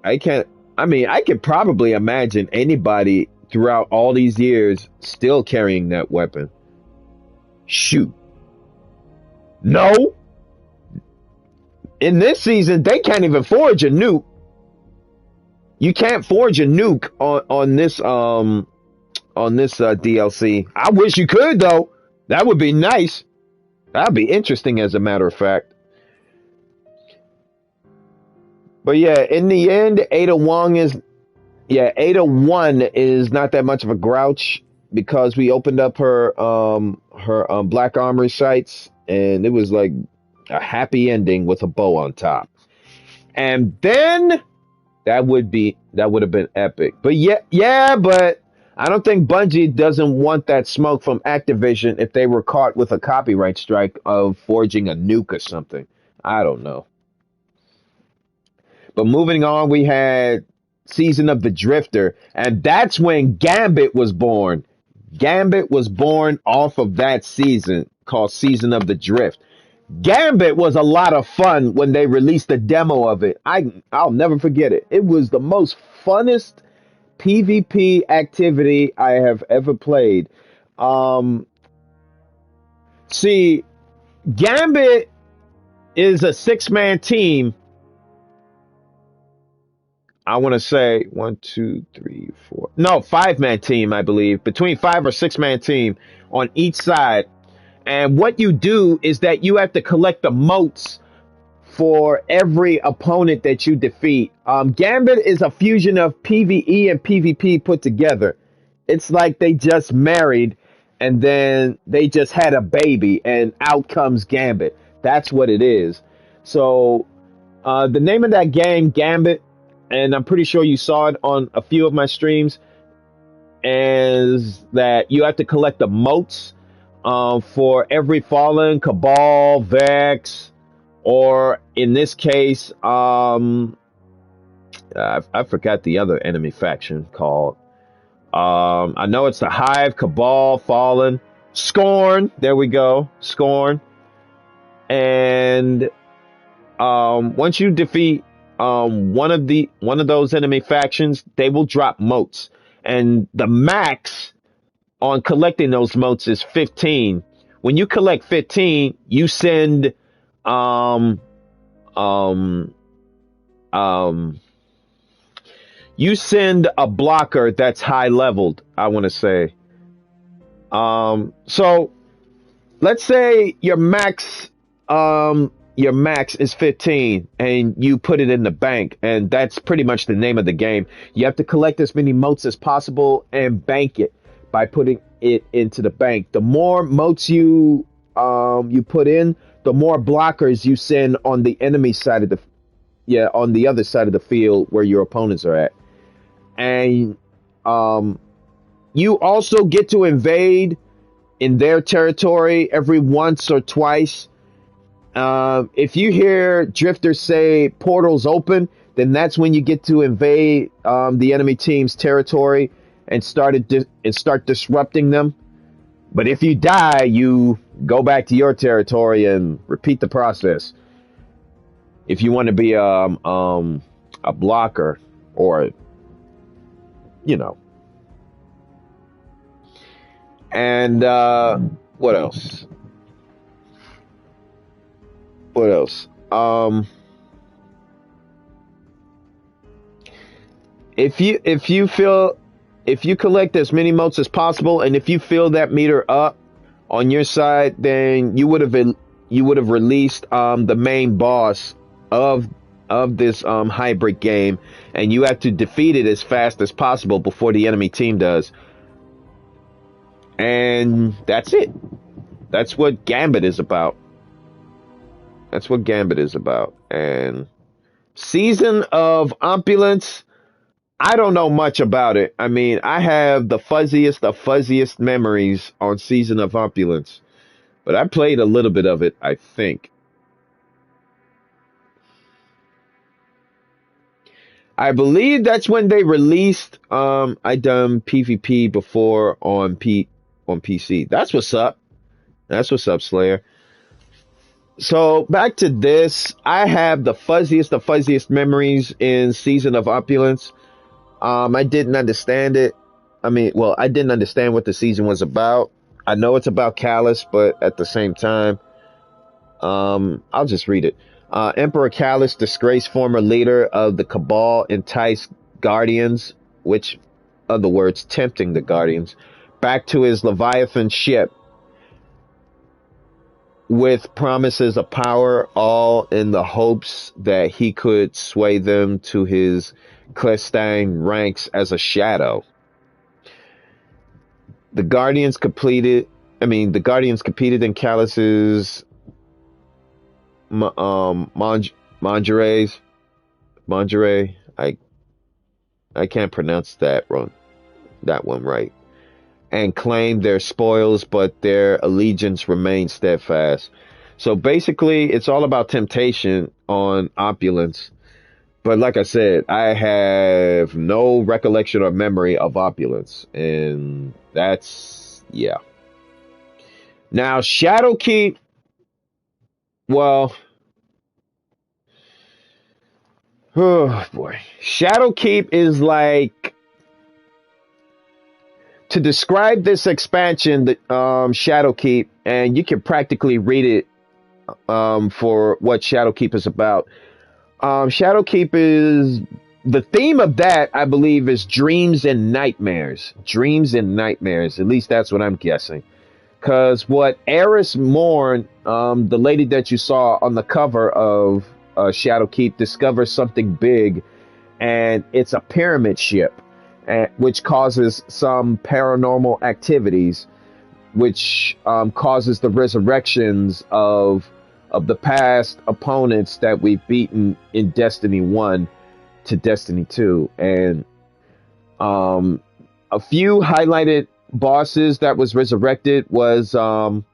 I can't. I mean, I could probably imagine anybody throughout all these years still carrying that weapon. Shoot, no. In this season, they can't even forge a nuke. You can't forge a nuke on this DLC. I wish you could though. That would be nice. That'd be interesting, as a matter of fact. But yeah, in the end, Ada One is not that much of a grouch because we opened up her Black Armory sites, and it was like a happy ending with a bow on top. And then that would have been epic. But but I don't think Bungie doesn't want that smoke from Activision if they were caught with a copyright strike of forging a nuke or something. I don't know. But moving on, we had Season of the Drifter, and that's when Gambit was born. Gambit was born off of that season called Season of the Drift. Gambit was a lot of fun when they released the demo of it. I'll never forget it. It was the most funnest PvP activity I have ever played. See, Gambit is a 6-man team. I want to say 1, 2, 3, 4. No, 5-man team, I believe. Between 5 or 6-man team on each side. And what you do is that you have to collect the motes for every opponent that you defeat. Gambit is a fusion of PvE and PvP put together. It's like they just married and then they just had a baby and out comes Gambit. That's what it is. So the name of that game, Gambit, and I'm pretty sure you saw it on a few of my streams, is that you have to collect the motes for every Fallen, Cabal, Vex, or in this case, I forgot the other enemy faction called. I know it's the Hive, Cabal, Fallen, Scorn. There we go, Scorn. And once you defeat one of those enemy factions, they will drop motes, and the max on collecting those motes is 15. When you collect 15, you send you send a blocker that's high leveled, I want to say. So let's say your max is 15 and you put it in the bank, and that's pretty much the name of the game. You have to collect as many motes as possible and bank it by putting it into the bank. The more motes you put in, the more blockers you send on the enemy side of on the other side of the field where your opponents are at. And you also get to invade in their territory every once or twice. If you hear drifters say portals open, then that's when you get to invade the enemy team's territory and start disrupting them. But if you die, you go back to your territory and repeat the process. If you want to be a blocker, or and what else? What else? If you collect as many motes as possible, and if you fill that meter up on your side, then you would have released the main boss of this hybrid game, and you have to defeat it as fast as possible before the enemy team does. And that's it. That's what Gambit is about. That's what Gambit is about. And Season of Opulence, I don't know much about it. I mean, I have the fuzziest memories on Season of Opulence. But I played a little bit of it, I think. I believe that's when they released. I done PvP before on PC. That's what's up. That's what's up, Slayer. So back to this, I have the fuzziest of fuzziest memories in Season of Opulence. I didn't understand it. I mean, well, I didn't understand what the season was about. I know it's about Callus, but at the same time, I'll just read it. Emperor Callus, disgraced former leader of the Cabal, enticed Guardians, which, other words, tempting the Guardians, back to his Leviathan ship with promises of power, all in the hopes that he could sway them to his clandestine ranks as a shadow. The Guardians competed in Callus's Mangeres. I can't pronounce that one right. And claimed their spoils, but their allegiance remained steadfast. So basically, it's all about temptation on Opulence. But like I said, I have no recollection or memory of Opulence. And that's, yeah. Now, Shadowkeep, well, oh boy. Shadowkeep is like, to describe this expansion, the Shadowkeep, and you can practically read it for what Shadowkeep is about. Shadowkeep is the theme of that, I believe, is dreams and nightmares. Dreams and nightmares. At least that's what I'm guessing. Because what Eris Morn, the lady that you saw on the cover of Shadowkeep, discovers something big, and it's a pyramid ship, which causes some paranormal activities, which causes the resurrections of the past opponents that we've beaten in Destiny 1 to Destiny 2. And a few highlighted bosses that was resurrected was Gaul,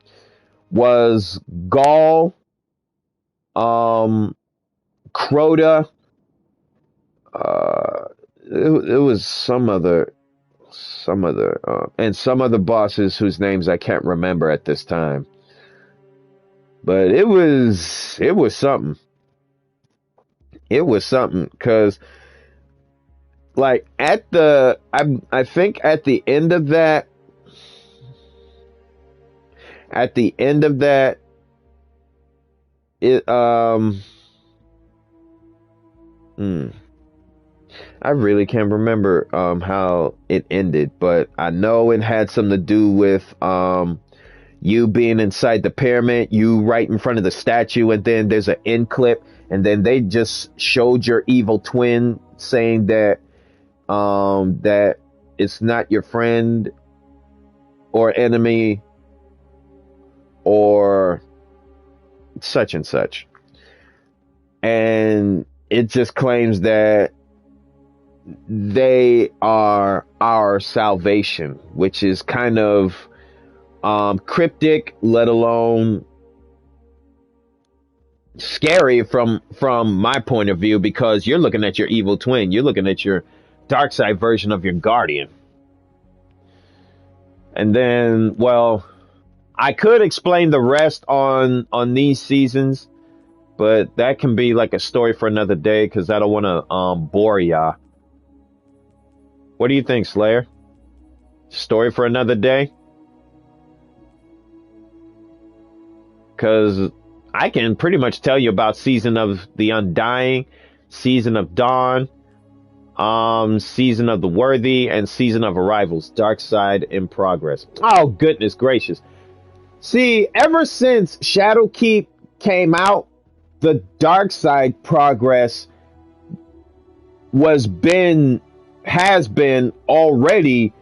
Crota, it was some other and some other bosses whose names I can't remember at this time. But it was something. It was something, because like I think at the end of that it I really can't remember how it ended, but I know it had something to do with you being inside the pyramid, you right in front of the statue, and then there's an end clip, and then they just showed your evil twin saying that that it's not your friend or enemy or such and such. And it just claims that they are our salvation, which is kind of cryptic, let alone scary from my point of view, because you're looking at your evil twin, you're looking at your dark side version of your guardian. And then, well, I could explain the rest on these seasons, but that can be like a story for another day, because I don't want to bore ya. What do you think, Slayer? Story for another day? Because I can pretty much tell you about Season of the Undying, Season of Dawn, Season of the Worthy, and Season of Arrivals, Dark Side in Progress. Oh, goodness gracious. See, ever since Shadowkeep came out, the Dark Side Progress has been already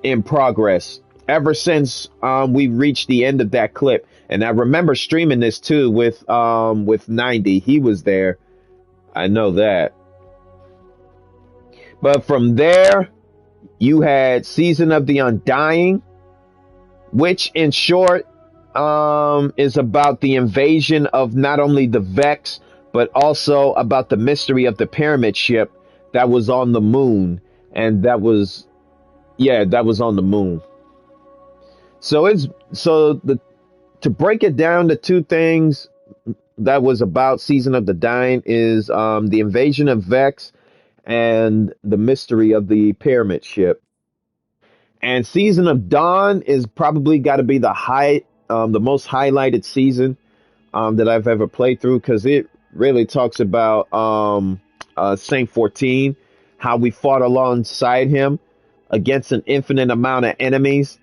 in progress ever since we reached the end of that clip. And I remember streaming this too with 90. He was there. I know that. But from there, you had Season of the Undying, which in short is about the invasion of not only the Vex, but also about the mystery of the pyramid ship that was on the moon, and that was on the moon. So it's so the to break it down, the two things that was about Season of the Dying is the invasion of Vex and the mystery of the pyramid ship. And Season of Dawn is probably got to be the most highlighted season that I've ever played through, because it really talks about Saint 14, how we fought alongside him against an infinite amount of enemies,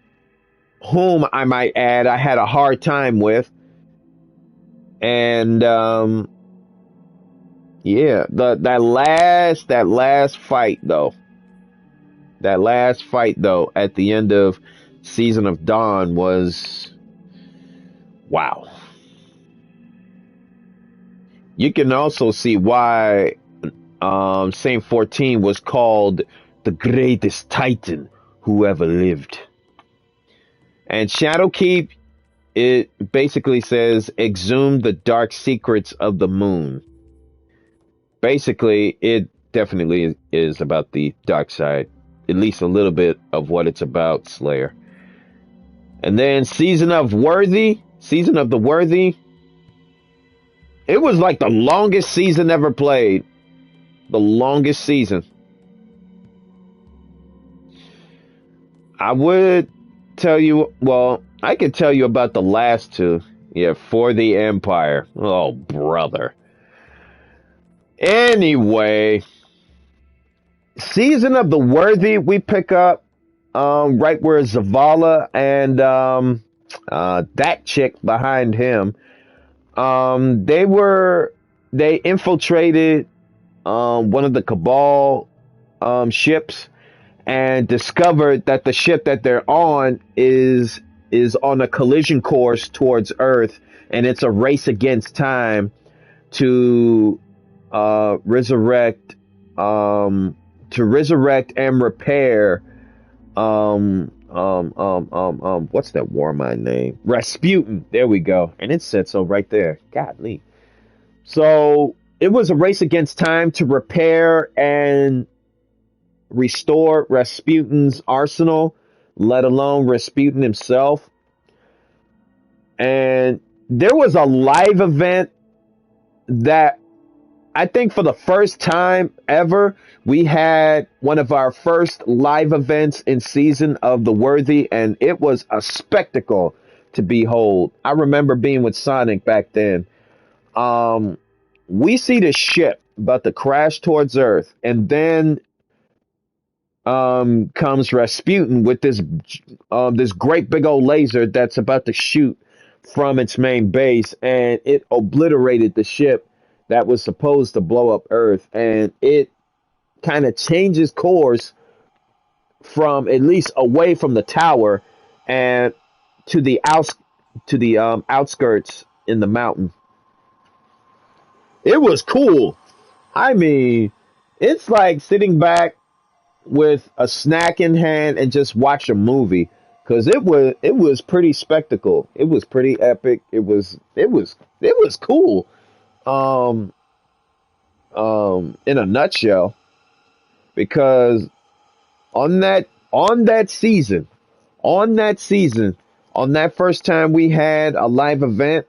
whom I might add I had a hard time with. And yeah, that last fight though, at the end of Season of Dawn was wow. You can also see why Saint 14 was called the greatest Titan who ever lived. And Shadowkeep, it basically says exhume the dark secrets of the moon. Basically, it definitely is about the dark side, at least a little bit of what it's about, Slayer. And then Season of the Worthy, it was like the longest season ever played. The longest season. I would tell you, well, I could tell you about the last two. Yeah, For the Empire. Oh, brother. Anyway, Season of the Worthy, we pick up right where Zavala and that chick behind him, they infiltrated one of the Cabal ships and discovered that the ship that they're on is on a collision course towards Earth, and it's a race against time to resurrect and repair what's that war mind name? Rasputin. There we go. And it said so right there. Godly. So it was a race against time to repair and restore Rasputin's arsenal, let alone Rasputin himself. And there was a live event that I think for the first time ever, we had one of our first live events in Season of the Worthy, and it was a spectacle to behold. I remember being with Sonic back then. We see the ship about to crash towards Earth, and then comes Rasputin with this great big old laser that's about to shoot from its main base, and it obliterated the ship that was supposed to blow up Earth, and it kind of changes course from at least away from the tower and to the outskirts in the mountain. It was cool. I mean, it's like sitting back with a snack in hand and just watch a movie, because it was pretty spectacle. It was pretty epic. It was cool. In a nutshell, because on that season, on that first time we had a live event,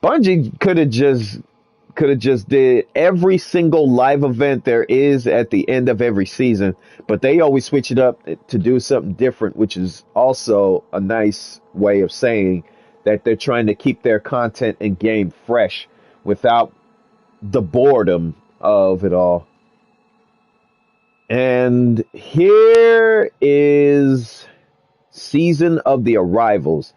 Bungie could have just did every single live event there is at the end of every season, but they always switch it up to do something different, which is also a nice way of saying that they're trying to keep their content and game fresh without the boredom of it all. And here is Season of the Arrivals.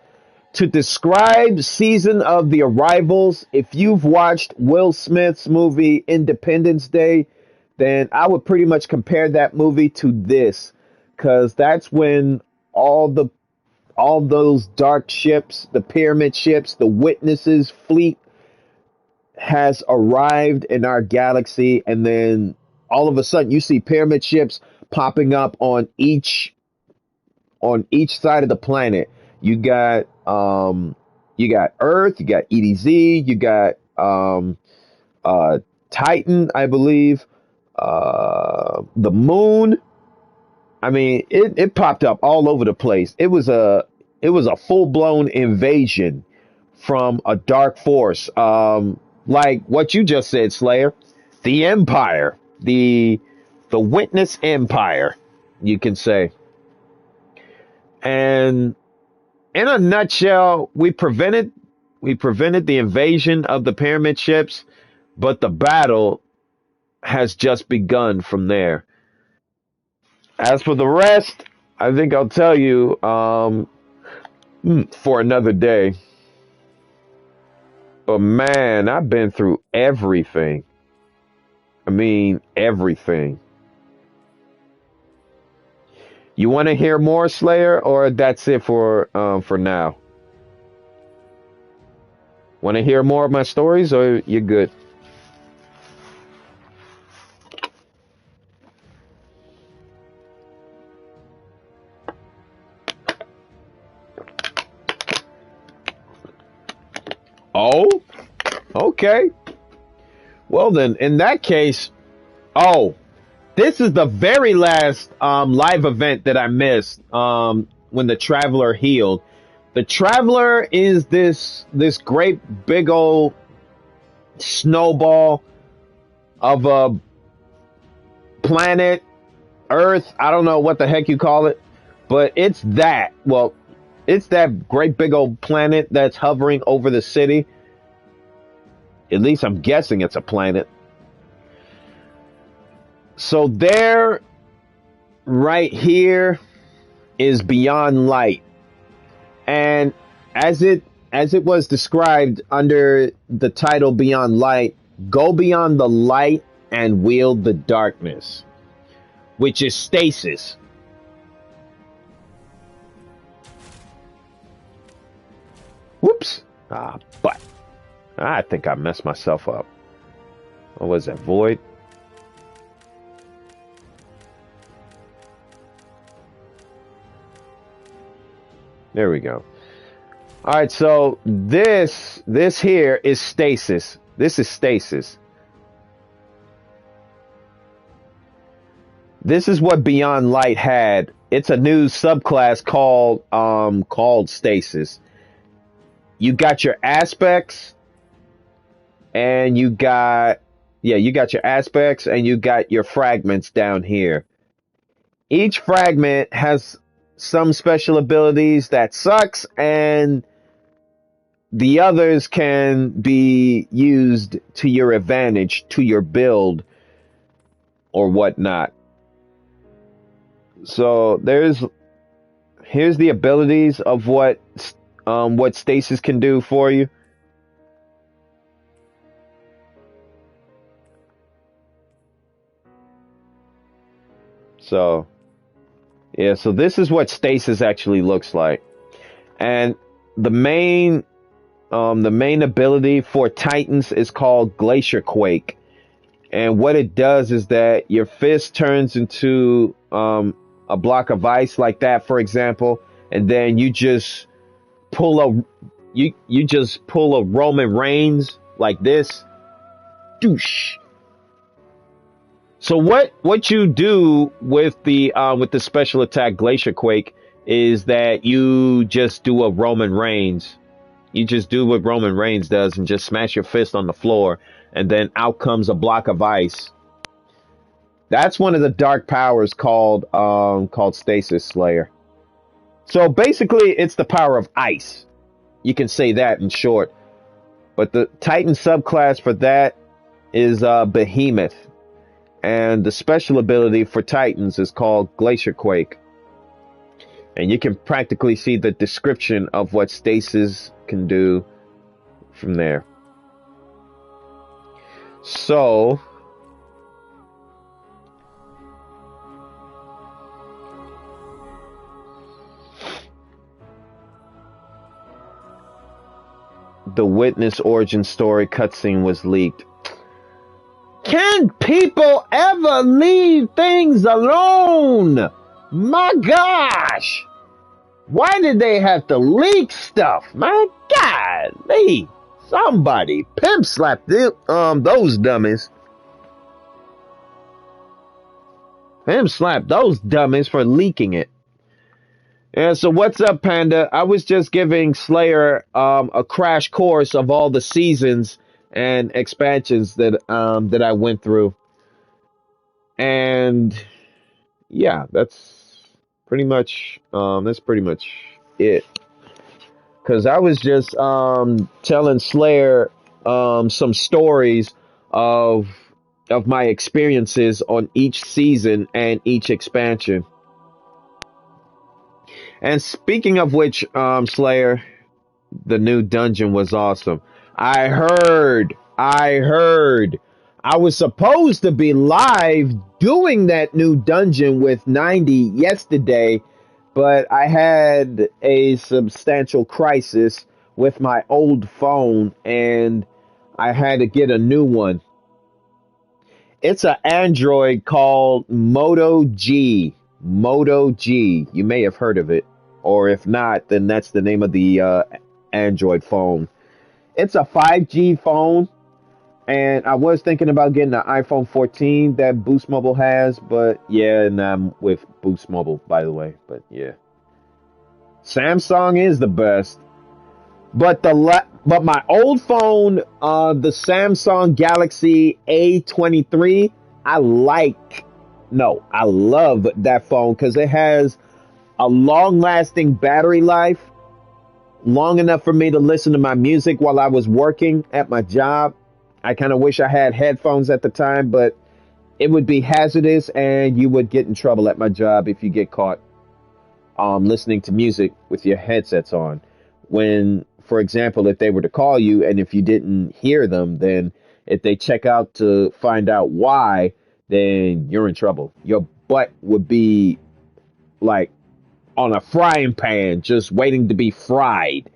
To describe Season of the Arrivals, if you've watched Will Smith's movie Independence Day, then I would pretty much compare that movie to this, because that's when all those dark ships, the pyramid ships, the Witnesses fleet has arrived in our galaxy, and then all of a sudden you see pyramid ships popping up on each side of the planet. You got You got Earth, you got EDZ, you got uh, Titan, I believe, the Moon. I mean, it popped up all over the place. It was a full blown invasion from a dark force, like what you just said, Slayer. The Empire, the Witness Empire, you can say. And in a nutshell, we prevented the invasion of the pyramid ships, but the battle has just begun from there. As for the rest, I think I'll tell you for another day. But man, I've been through everything. I mean, everything. You want to hear more, Slayer, or that's it for now? Want to hear more of my stories, or you're good? Oh, okay. Well then, in that case, oh, this is the very last live event that I missed when the Traveler healed. The Traveler is this great big old snowball of a planet, Earth. I don't know what the heck you call it, but it's that. Well, it's that great big old planet that's hovering over the city. At least I'm guessing it's a planet. So there, right here, is Beyond Light. And as it was described under the title Beyond Light, go beyond the light and wield the darkness, which is stasis. Whoops. But I think I messed myself up. What was that? Void? There we go. All right, so this here is stasis. This is stasis. This is what Beyond Light had. It's a new subclass called stasis. You got your aspects, and you got your aspects, and you got your fragments down here. Each fragment has some special abilities that sucks, and the others can be used to your advantage, to your build, or whatnot. So here's the abilities of what stasis can do for you. So yeah, so this is what stasis actually looks like. And the main ability for Titans is called Glacier Quake. And what it does is that your fist turns into a block of ice like that, for example, and then you just pull a Roman Reigns like this. Douche. So what you do with the special attack Glacier Quake is that you just do a Roman Reigns. You just do what Roman Reigns does and just smash your fist on the floor, and then out comes a block of ice. That's one of the dark powers called Stasis Slayer. So basically, it's the power of ice. You can say that in short. But the Titan subclass for that is Behemoth. And the special ability for Titans is called Glacier Quake. And you can practically see the description of what Stasis can do from there. So the Witness origin story cutscene was leaked. Can people ever leave things alone? My gosh! Why did they have to leak stuff? My God! golly, somebody pimp slapped those dummies. Pimp slapped those dummies for leaking it. Yeah, so what's up, Panda? I was just giving Slayer a crash course of all the seasons and expansions that I went through. And yeah, that's pretty much it. Cause I was just telling Slayer some stories of my experiences on each season and each expansion. And speaking of which, Slayer, the new dungeon was awesome. I heard. I was supposed to be live doing that new dungeon with 90 yesterday, but I had a substantial crisis with my old phone and I had to get a new one. It's an Android called Moto G. Moto G. You may have heard of it. Or if not, then that's the name of the Android phone. It's a 5G phone. And I was thinking about getting an iPhone 14 that Boost Mobile has. But yeah, and I'm with Boost Mobile, by the way. But yeah. Samsung is the best. But but my old phone, the Samsung Galaxy A23, I love that phone because it has a long-lasting battery life, long enough for me to listen to my music while I was working at my job. I kind of wish I had headphones at the time, but it would be hazardous and you would get in trouble at my job if you get caught listening to music with your headsets on. When, for example, if they were to call you and if you didn't hear them, then if they check out to find out why, then you're in trouble. Your butt would be like on a frying pan, just waiting to be fried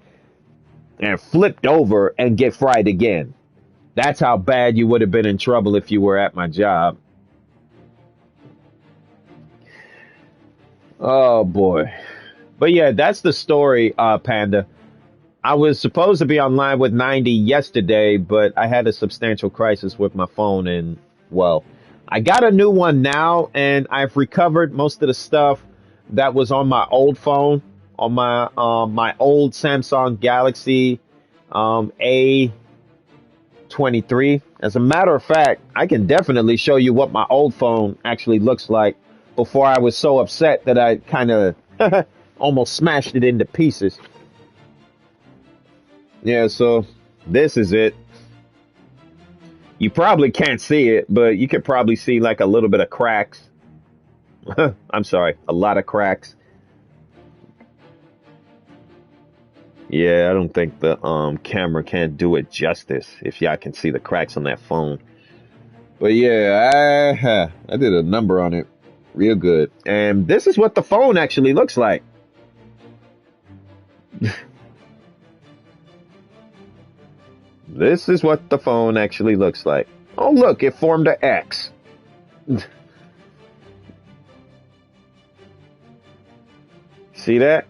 and flipped over and get fried again. That's how bad you would have been in trouble if you were at my job. Oh boy. But yeah, that's the story, Panda. I was supposed to be online with 90 yesterday, but I had a substantial crisis with my phone and, well, I got a new one now and I've recovered most of the stuff that was on my old phone, on my old Samsung Galaxy A23. As a matter of fact, I can definitely show you what my old phone actually looks like before I was so upset that I kind of almost smashed it into pieces. Yeah, so this is it. You probably can't see it, but you could probably see like a little bit of cracks. I'm sorry, a lot of cracks. Yeah, I don't think the camera can do it justice if y'all can see the cracks on that phone. But yeah, I did a number on it real good. And this is what the phone actually looks like. This is what the phone actually looks like. Oh, look, it formed an X. See that?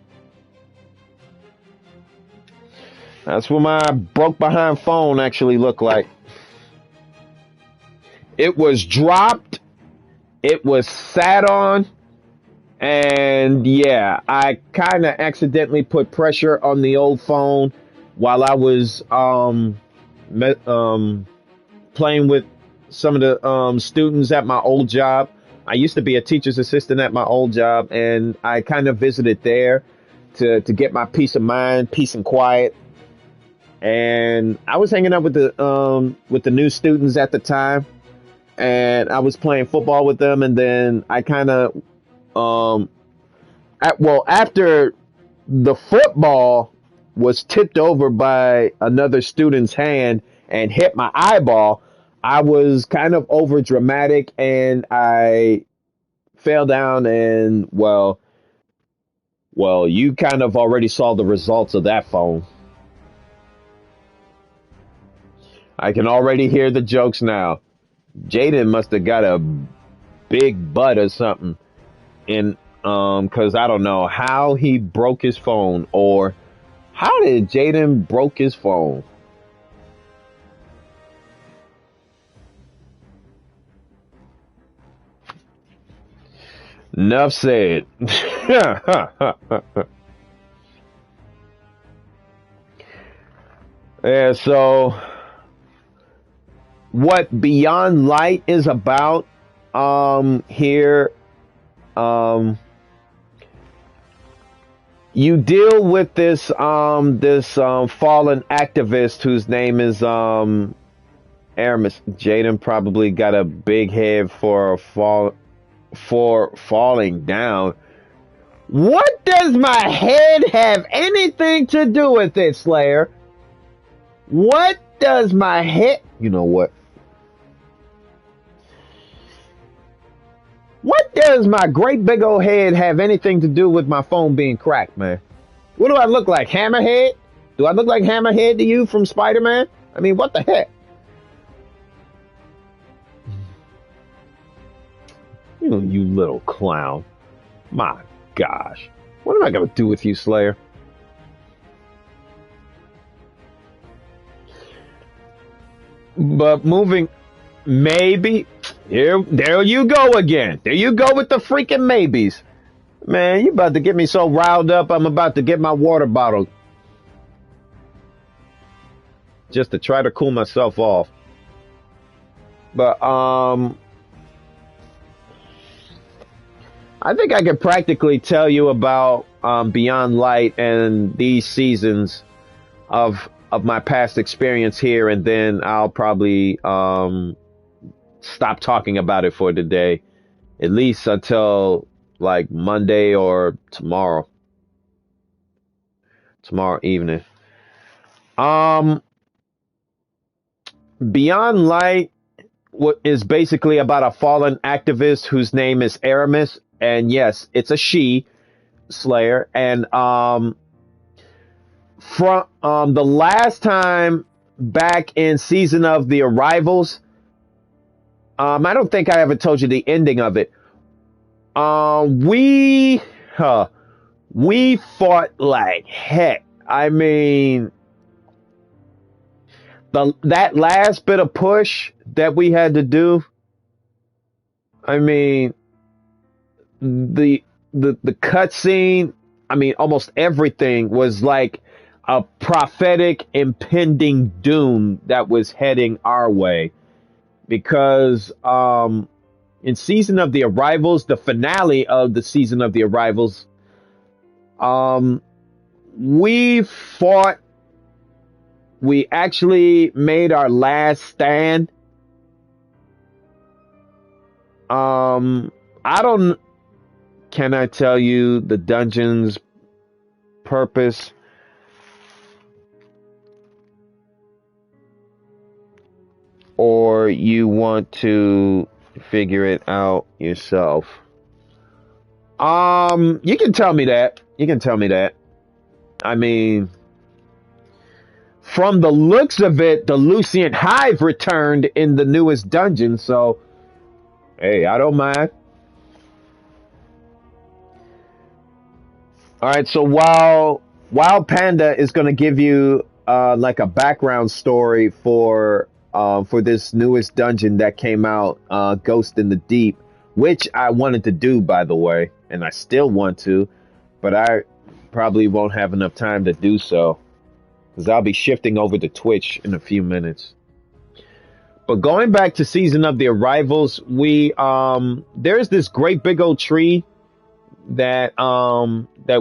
That's what my broke behind phone actually looked like. It was dropped. It was sat on. And yeah, I kind of accidentally put pressure on the old phone while I was playing with some of the students at my old job. I used to be a teacher's assistant at my old job, and I kind of visited there to get my peace of mind, peace and quiet. And I was hanging out with the new students at the time, and I was playing football with them. And then I kind of after the football was tipped over by another student's hand and hit my eyeball, I was kind of over dramatic and I fell down and well, you kind of already saw the results of that phone. I can already hear the jokes now. Jaden must have got a big butt or something. And cause I don't know how he broke his phone or How did Jaden broke his phone? Enough said. Yeah, so what Beyond Light is about here, um you deal with this fallen activist whose name is Aramis. Jaden probably got a big head for falling down. What does my head have anything to do with it, Slayer? What does my head... You know what? What does my great big old head have anything to do with my phone being cracked, man? What do I look like, Hammerhead? Do I look like Hammerhead to you from Spider-Man? I mean, what the heck? You little clown. My gosh. What am I going to do with you, Slayer? But moving... Maybe. There you go again. There you go with the freaking maybes. Man, you about to get me so riled up, I'm about to get my water bottle. Just to try to cool myself off. But, I think I could practically tell you about Beyond Light and these seasons of my past experience here, and then I'll probably stop talking about it for today, at least until like Monday or tomorrow evening. Beyond Light is basically about a fallen activist whose name is Aramis, and yes, it's a she, Slayer. And from the last time back in season of the Arrivals, I don't think I ever told you the ending of it. We fought like heck. I mean, that last bit of push that we had to do. I mean, the cutscene. I mean, almost everything was like a prophetic impending doom that was heading our way, because in season of the Arrivals, the finale of the season of the Arrivals, we fought. We actually made our last stand. I don't. Can I tell you the dungeon's purpose? Or you want to figure it out yourself? You can tell me that. You can tell me that. I mean, from the looks of it, the Lucian Hive returned in the newest dungeon, so hey, I don't mind. All right, so while Panda is going to give you like a background story for this newest dungeon that came out, Ghost in the Deep, which I wanted to do, by the way, and I still want to, but I probably won't have enough time to do so, because I'll be shifting over to Twitch in a few minutes. But going back to season of the Arrivals, we there's this great big old tree that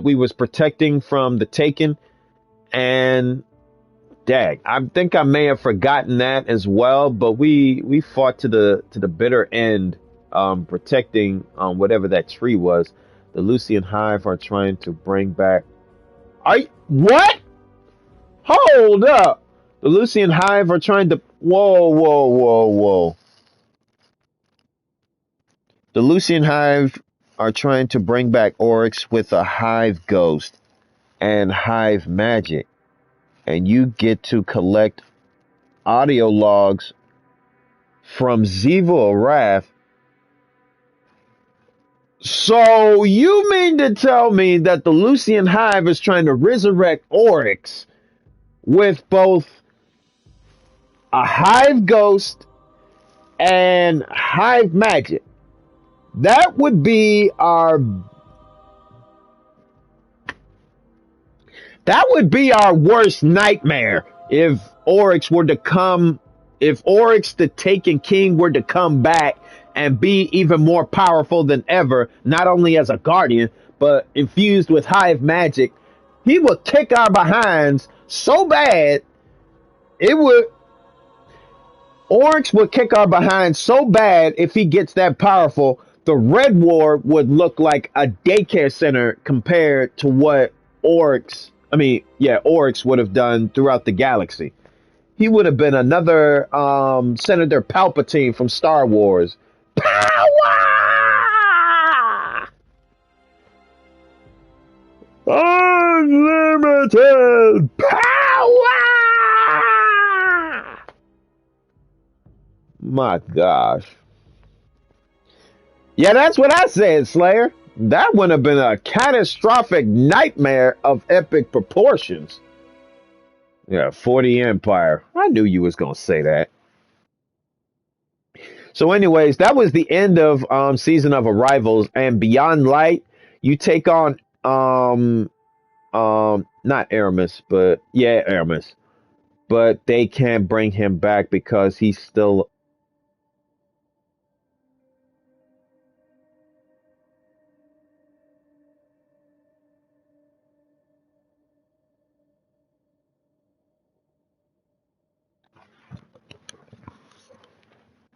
we was protecting from the Taken, and dag, I think I may have forgotten that as well, but we fought to the bitter end, protecting whatever that tree was. The Lucian Hive are trying to bring back... What? Hold up! The Lucian Hive are trying to... Whoa. The Lucian Hive are trying to bring back Oryx with a Hive Ghost and Hive Magic. And you get to collect audio logs from Ziva Wrath So you mean to tell me that the Lucian Hive is trying to resurrect Oryx with both a hive ghost and hive magic? That would be our worst nightmare if Oryx were to come, if Oryx the Taken King were to come back and be even more powerful than ever, not only as a guardian, but infused with hive magic. He would kick our behinds so bad, it would, Oryx would kick our behinds so bad if he gets that powerful, the Red Ward would look like a daycare center compared to what Oryx would have done throughout the galaxy. He would have been another Senator Palpatine from Star Wars. Power! Unlimited power! My gosh. Yeah, that's what I said, Slayer. That would have been a catastrophic nightmare of epic proportions. Yeah, 40 Empire. I knew you was going to say that. So anyways, that was the end of Season of Arrivals, and Beyond Light, you take on not Aramis, but yeah, Aramis. But they can't bring him back because he's still.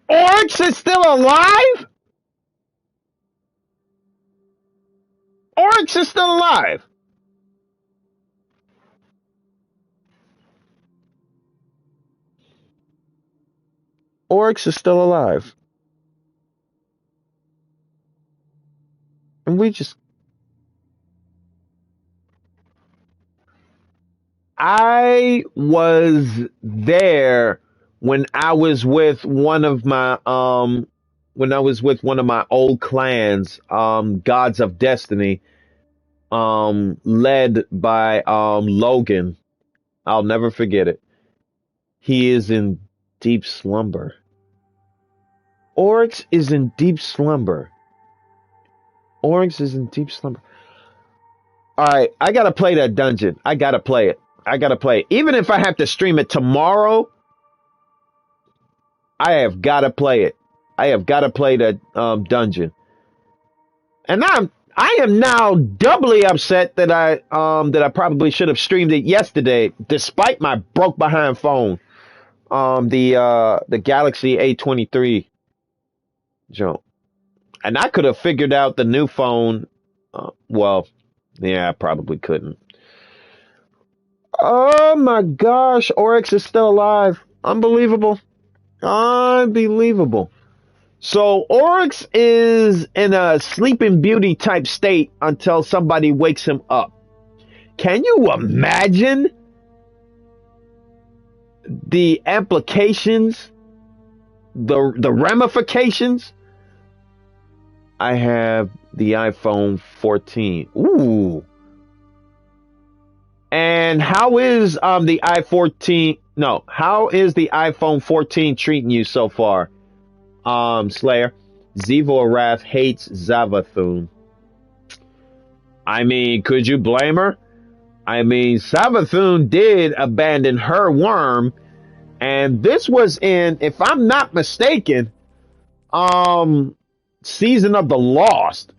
Oryx is still alive? Oryx is still alive. Oryx is still alive. And we just. I was there when I was with one of my old clans, Gods of Destiny, led by Logan. I'll never forget it. He is in deep slumber. Oryx is in deep slumber. Oryx is in deep slumber. All right, I gotta play that dungeon. I gotta play it. Even if I have to stream it tomorrow, I have gotta play it. I have gotta play that dungeon. And I am now doubly upset that I probably should have streamed it yesterday, despite my broke behind phone. The Galaxy A23 jump. And I could have figured out the new phone. Well, yeah, I probably couldn't. Oh my gosh, Oryx is still alive. Unbelievable. Unbelievable. So Oryx is in a sleeping beauty type state until somebody wakes him up. Can you imagine the implications, the ramifications? I have the iPhone 14. Ooh. And how is the i14? No, how is the iPhone 14 treating you so far, Slayer? Zivorath hates Zavathun. I mean, could you blame her? I mean, Zavathun did abandon her worm, and this was in, if I'm not mistaken, Season of the Lost.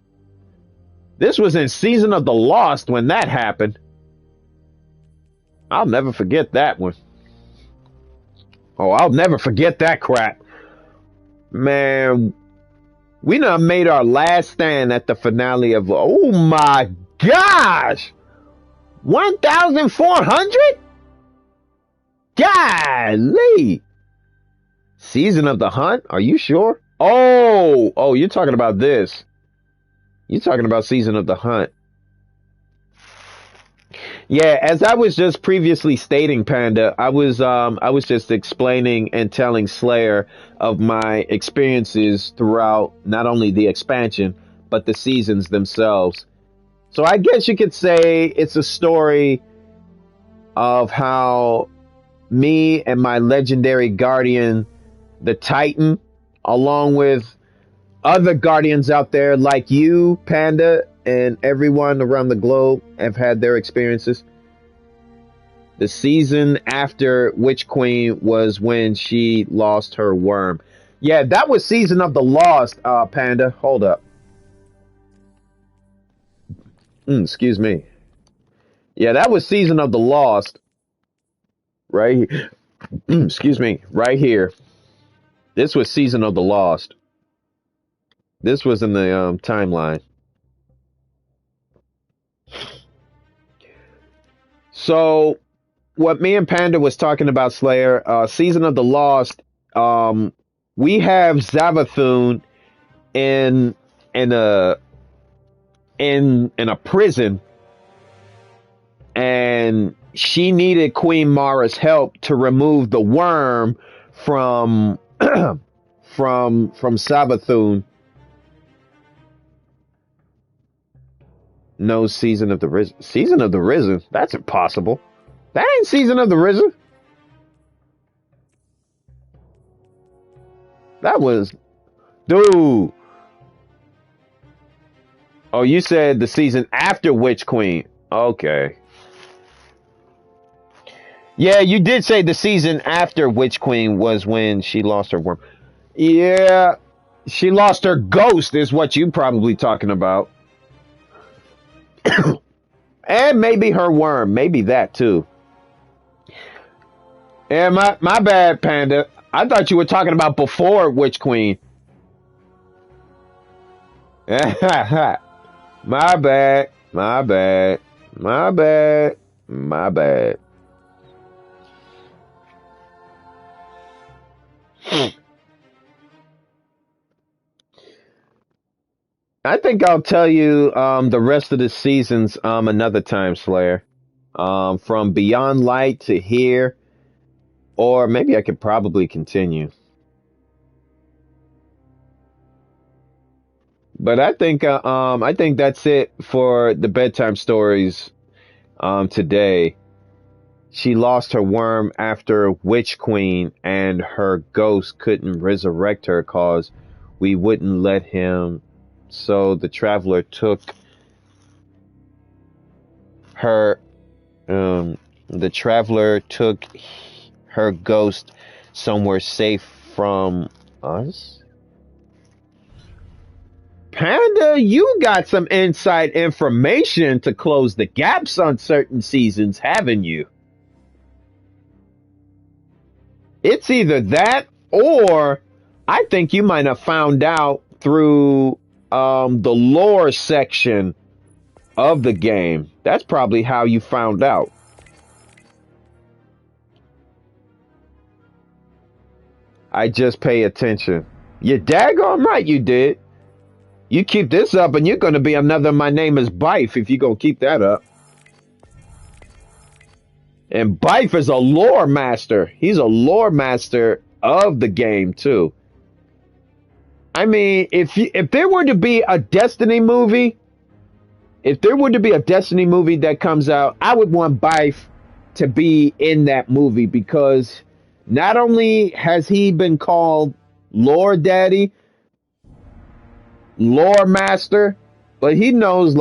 This was in Season of the Lost when that happened. I'll never forget that one. Oh, I'll never forget that crap. Man, we done made our last stand at the finale of, oh my gosh! 1,400? Golly! Season of the Hunt? Are you sure? Oh, you're talking about this. You're talking about Season of the Hunt. Yeah, as I was just previously stating, Panda, I was just explaining and telling Slayer of my experiences throughout not only the expansion but the seasons themselves. So I guess you could say it's a story of how me and my legendary guardian, the Titan, along with other guardians out there like you, Panda, and everyone around the globe have had their experiences. The season after Witch Queen was when she lost her worm. Yeah, that was Season of the Lost, Panda. Hold up. Excuse me. Yeah, that was Season of the Lost. Right here. Excuse me. Right here. This was Season of the Lost. This was in the timeline. So, what me and Panda was talking about, Slayer, Season of the Lost, we have Zavathun in in a in a prison, and she needed Queen Mara's help to remove the worm from from Savathun. No, Season of the Risen. Season of the Risen? That's impossible. That ain't Season of the Risen. That was, dude. Oh, you said the season after Witch Queen. Okay. Yeah, you did say the season after Witch Queen was when she lost her worm. Yeah, she lost her ghost is what you probably talking about. And maybe her worm, maybe that too. Yeah, my bad, Panda. I thought you were talking about before Witch Queen. My bad, my bad, my bad, my bad. I think I'll tell you the rest of the seasons another time, Slayer. From Beyond Light to here, or maybe I could probably continue. But I think that's it for the bedtime stories today. She lost her worm after Witch Queen, and her ghost couldn't resurrect her cause we wouldn't let him. So the traveler took her. The traveler took her ghost somewhere safe from us. Panda, you got some inside information to close the gaps on certain seasons, haven't you? It's either that or I think you might have found out through the lore section of the game. That's probably how you found out. I just pay attention. You're daggone right you did. You keep this up and you're going to be another My Name is Bife if you're going to keep that up. And Bife is a lore master. He's a lore master of the game too. I mean, if there were to be a Destiny movie, that comes out, I would want Bife to be in that movie because not only has he been called Lore Daddy, Lore Master, but he knows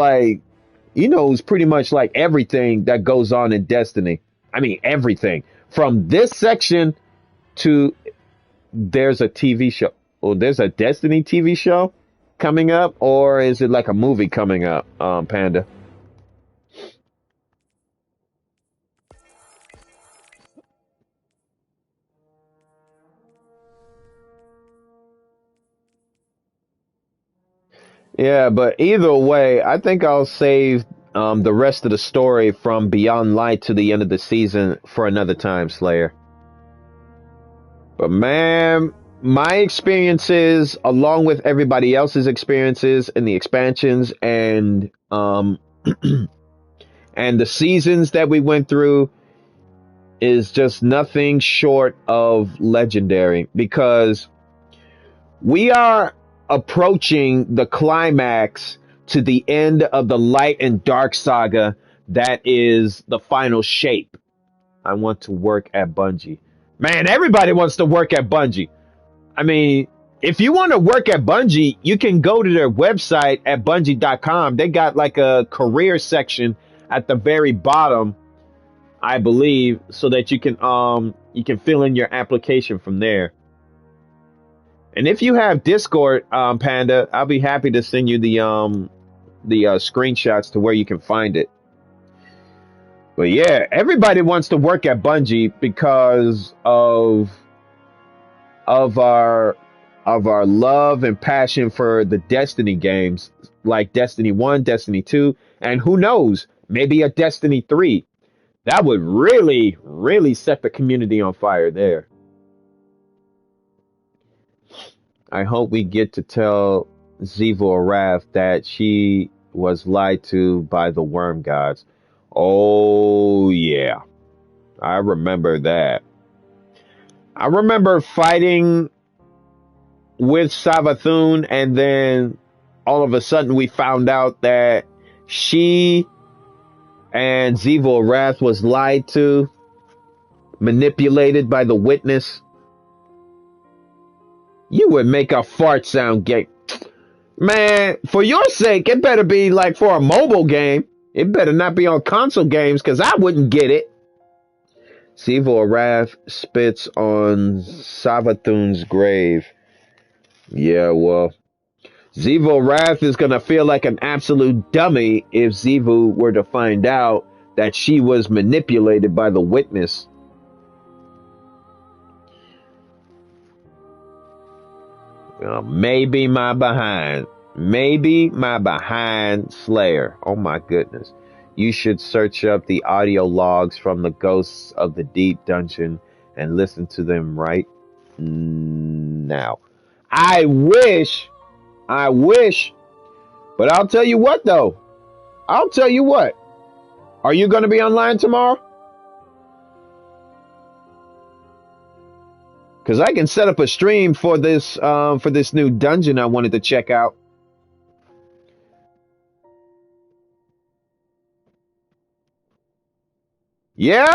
pretty much like everything that goes on in Destiny. I mean, everything from this section to there's a TV show. Or there's a Destiny TV show coming up, or is it like a movie coming up, Panda? Yeah, but either way, I think I'll save the rest of the story from Beyond Light to the end of the season for another time, Slayer. But man, my experiences, along with everybody else's experiences in the expansions and and the seasons that we went through, is just nothing short of legendary because we are approaching the climax to the end of the Light and Dark saga that is the final shape. I want to work at Bungie. Man, everybody wants to work at Bungie. I mean, if you want to work at Bungie, you can go to their website at bungie.com. They got like a career section at the very bottom, I believe, so that you can fill in your application from there. And if you have Discord, Panda, I'll be happy to send you the screenshots to where you can find it. But yeah, everybody wants to work at Bungie because of our love and passion for the Destiny games, like Destiny 1, Destiny 2, and who knows, maybe a Destiny 3. That would really, really set the community on fire there. I hope we get to tell Ziva Arath that she was lied to by the worm gods. Oh, yeah. I remember that. I remember fighting with Savathun, and then all of a sudden we found out that she and Ziva Arath was lied to, manipulated by the witness. You would make a fart sound game. Man, for your sake, it better be like for a mobile game. It better not be on console games, because I wouldn't get it. Ziva Arath spits on Savathun's grave. Yeah, well, Ziva Arath is going to feel like an absolute dummy if Zivu were to find out that she was manipulated by the witness. Maybe my behind. Maybe my behind Slayer. Oh my goodness. You should search up the audio logs from the Ghosts of the Deep dungeon and listen to them right now. I wish, but I'll tell you what though. I'll tell you what. Are you going to be online tomorrow? Because I can set up a stream for this new dungeon I wanted to check out. Yeah?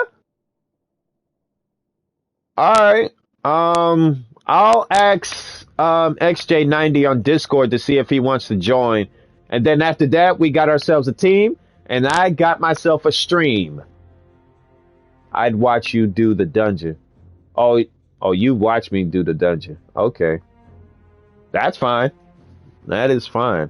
All right. I'll ask XJ90 on Discord to see if he wants to join. And then after that, we got ourselves a team, and I got myself a stream. I'd watch you do the dungeon. Oh, you watch me do the dungeon. Okay. That's fine. That is fine.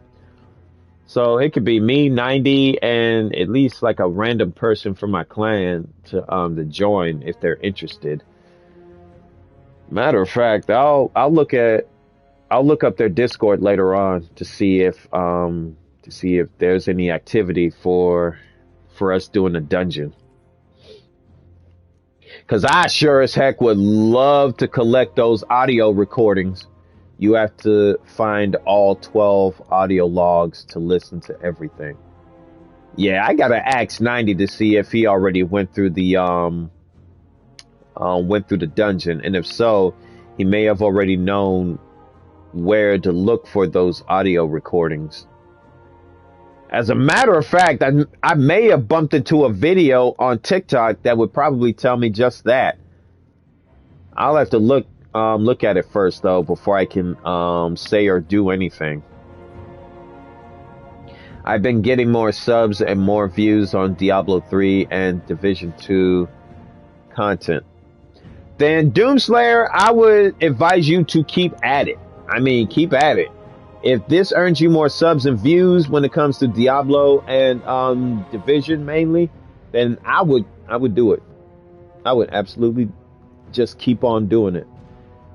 So it could be me, 90, and at least like a random person from my clan to join if they're interested. Matter of fact, I'll look up their Discord later on to see if there's any activity for us doing a dungeon. Because I sure as heck would love to collect those audio recordings. You have to find all 12 audio logs to listen to everything. Yeah, I gotta ask 90 to see if he already went through the dungeon, and if so, he may have already known where to look for those audio recordings. As a matter of fact, I may have bumped into a video on TikTok that would probably tell me just that. I'll have to look at it first though before I can say or do anything. I've been getting more subs and more views on Diablo 3 and Division 2 content. Then Doomslayer, I would advise you to keep at it. I mean, keep at it. If this earns you more subs and views when it comes to Diablo and Division mainly, then I would do it. I would absolutely just keep on doing it.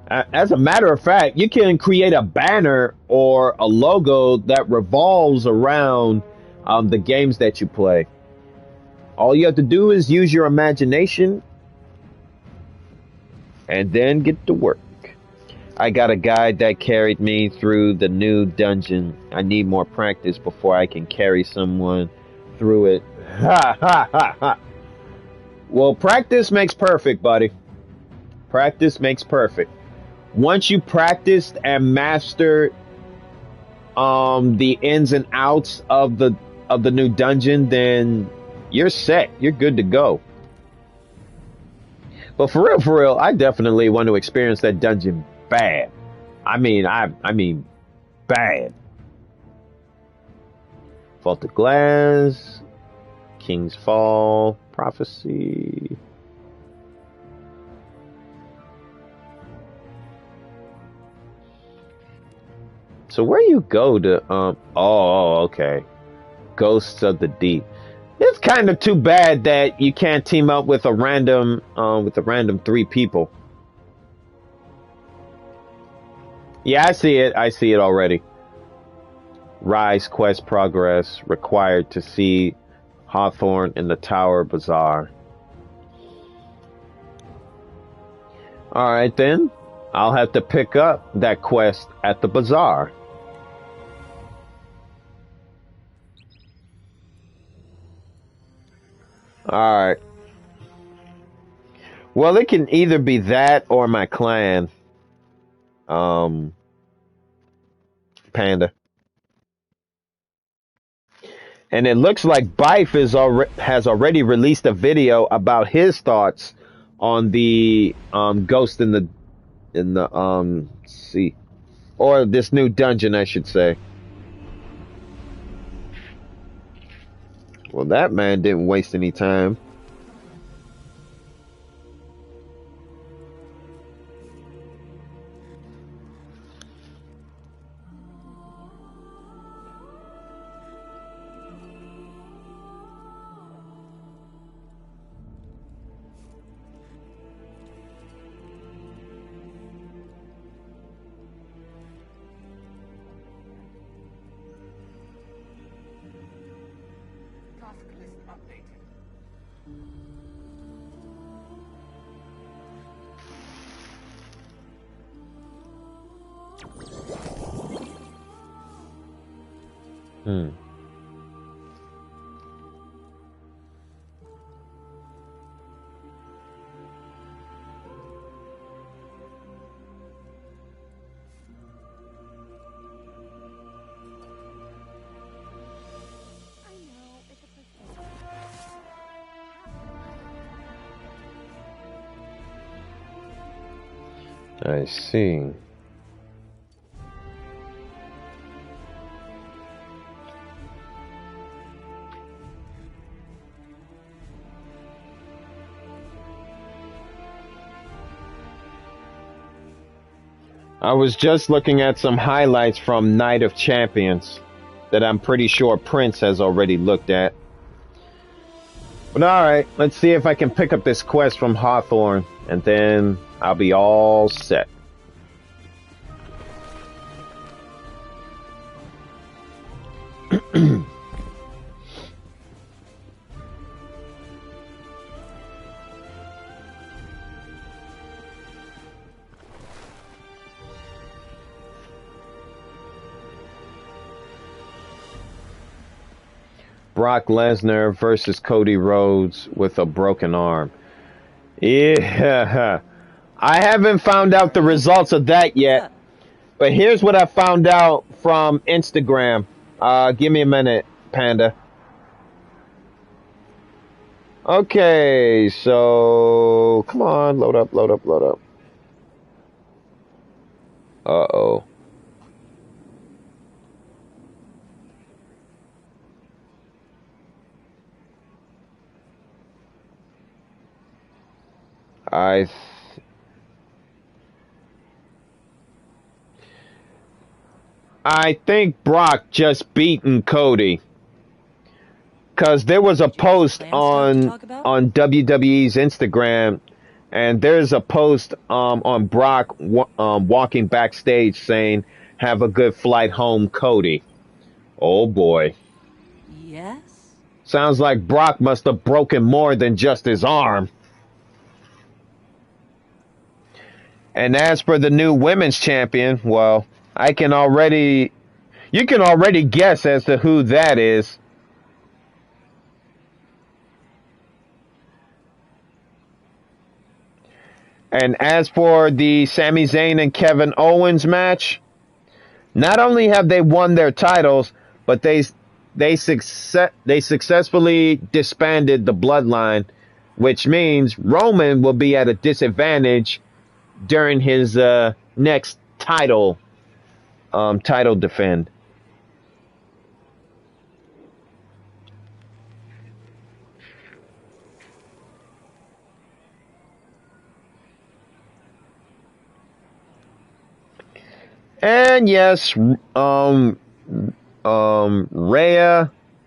As a matter of fact, you can create a banner or a logo that revolves around the games that you play. All you have to do is use your imagination and then get to work. I got a guide that carried me through the new dungeon. I need more practice before I can carry someone through it. Ha ha ha ha. Well, practice makes perfect, buddy. Practice makes perfect. Once you practiced and mastered the ins and outs of the new dungeon, then you're set. You're good to go. But for real, I definitely want to experience that dungeon bad. I mean bad. Vault of Glass, King's Fall, Prophecy. So where you go to oh, okay. Ghosts of the Deep. It's kind of too bad that you can't team up with a random 3 people. Yeah, I see it. I see it already. Rise quest progress required to see Hawthorne in the Tower Bazaar. Alright then. I'll have to pick up that quest at the bazaar. Alright. Well, it can either be that or my clan. Panda. And it looks like Bife has already released a video about his thoughts on the ghost in the sea, or this new dungeon, I should say. Well, that man didn't waste any time. I see. I was just looking at some highlights from Night of Champions that I'm pretty sure Prince has already looked at. But alright, let's see if I can pick up this quest from Hawthorne, and then I'll be all set. Brock Lesnar versus Cody Rhodes with a broken arm. Yeah. I haven't found out the results of that yet. But here's what I found out from Instagram. Give me a minute, Panda. Okay, so come on, load up. Uh-oh. I think Brock just beaten Cody. Cause there was a post on WWE's Instagram, and there's a post on Brock walking backstage saying, "Have a good flight home, Cody." Oh boy. Yes? Sounds like Brock must have broken more than just his arm. And as for the new women's champion, well, you can already guess as to who that is. And as for the Sami Zayn and Kevin Owens match, Not only have they won their titles, but they successfully disbanded the bloodline, which means Roman will be at a disadvantage during his next title defend. And yes, Rhea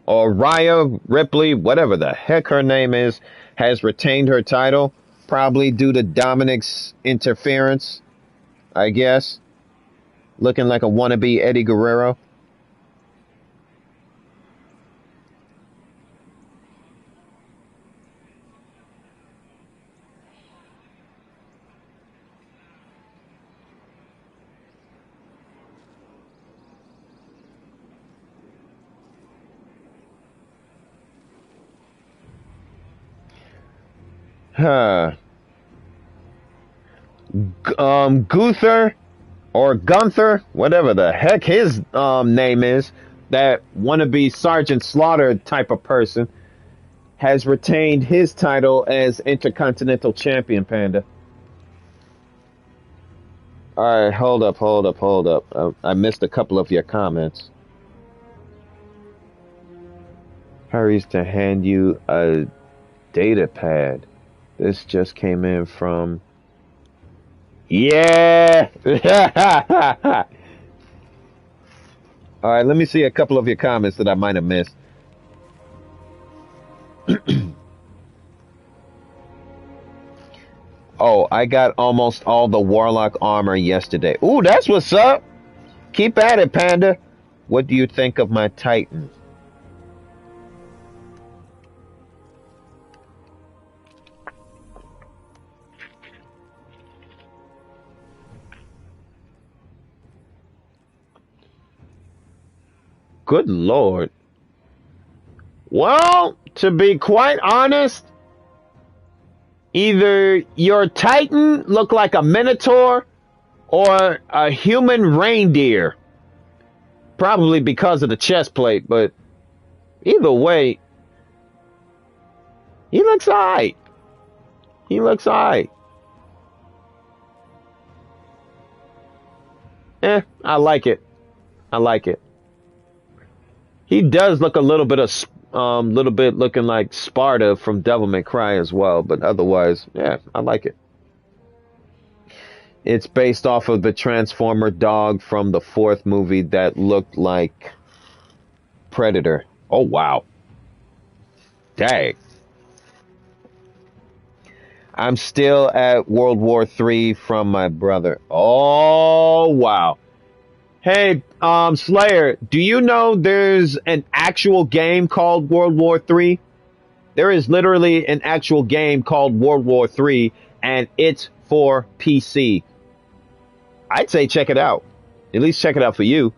or Rhea Ripley, whatever the heck her name is, has retained her title, probably due to Dominic's interference, I guess. Looking like a wannabe Eddie Guerrero. Huh. Gunther or Gunther, whatever the heck his name is, that wannabe Sergeant Slaughter type of person, has retained his title as Intercontinental Champion, Panda. All right, hold up. I missed a couple of your comments. Hurries to hand you a data pad. This just came in from... Yeah! All right, let me see a couple of your comments that I might have missed. Oh, I got almost all the Warlock armor yesterday. Ooh, that's what's up. Keep at it, Panda. What do you think of my Titan? Good Lord. Well, to be quite honest, either your Titan looked like a Minotaur or a human reindeer. Probably because of the chest plate, but either way, he looks alright. He looks alright. I like it. I like it. He does look a little bit looking like Sparta from Devil May Cry as well, but otherwise, yeah, I like it. It's based off of the Transformer dog from the 4th movie that looked like Predator. Oh, wow. Dang. I'm still at World War III from my brother. Oh, wow. Hey, Slayer, do you know there's an actual game called World War III? There is literally an actual game called World War III, and it's for PC. I'd say check it out. At least check it out for you.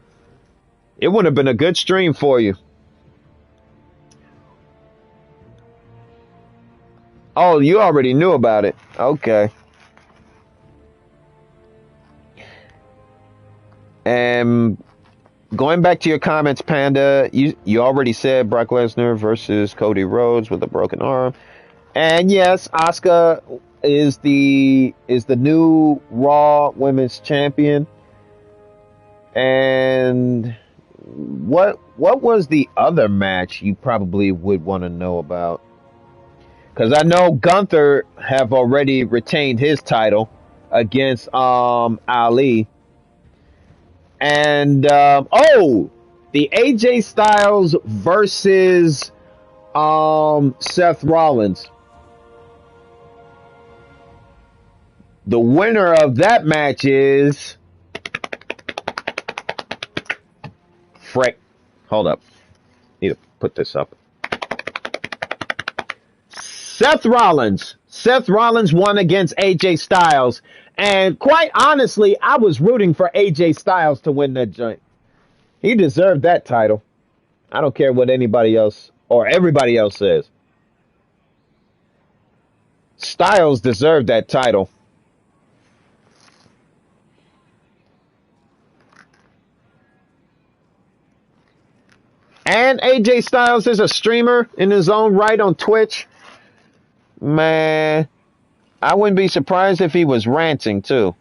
It would have been a good stream for you. Oh, you already knew about it. Okay. And going back to your comments, Panda, you already said Brock Lesnar versus Cody Rhodes with a broken arm. And yes, Asuka is the new Raw Women's Champion. And what was the other match you probably would want to know about? Because I know Gunther have already retained his title against Ali. And the AJ Styles versus Seth Rollins. The winner of that match is frick. Hold up. Need to put this up. Seth Rollins. Seth Rollins won against AJ Styles. And quite honestly, I was rooting for AJ Styles to win that joint. He deserved that title. I don't care what anybody else or everybody else says. Styles deserved that title. And AJ Styles is a streamer in his own right on Twitch. Man, I wouldn't be surprised if he was ranting too.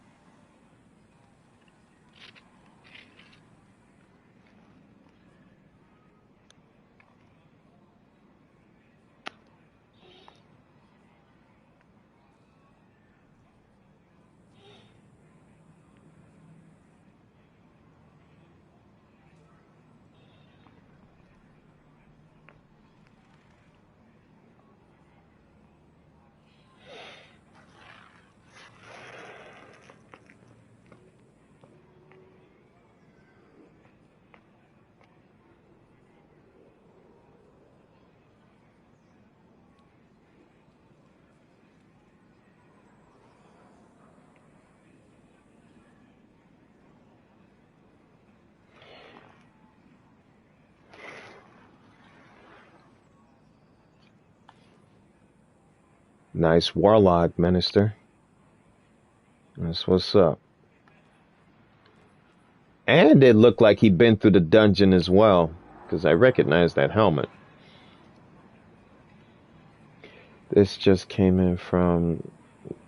Nice warlock, minister. That's what's up. And it looked like he'd been through the dungeon as well, because I recognize that helmet. This just came in from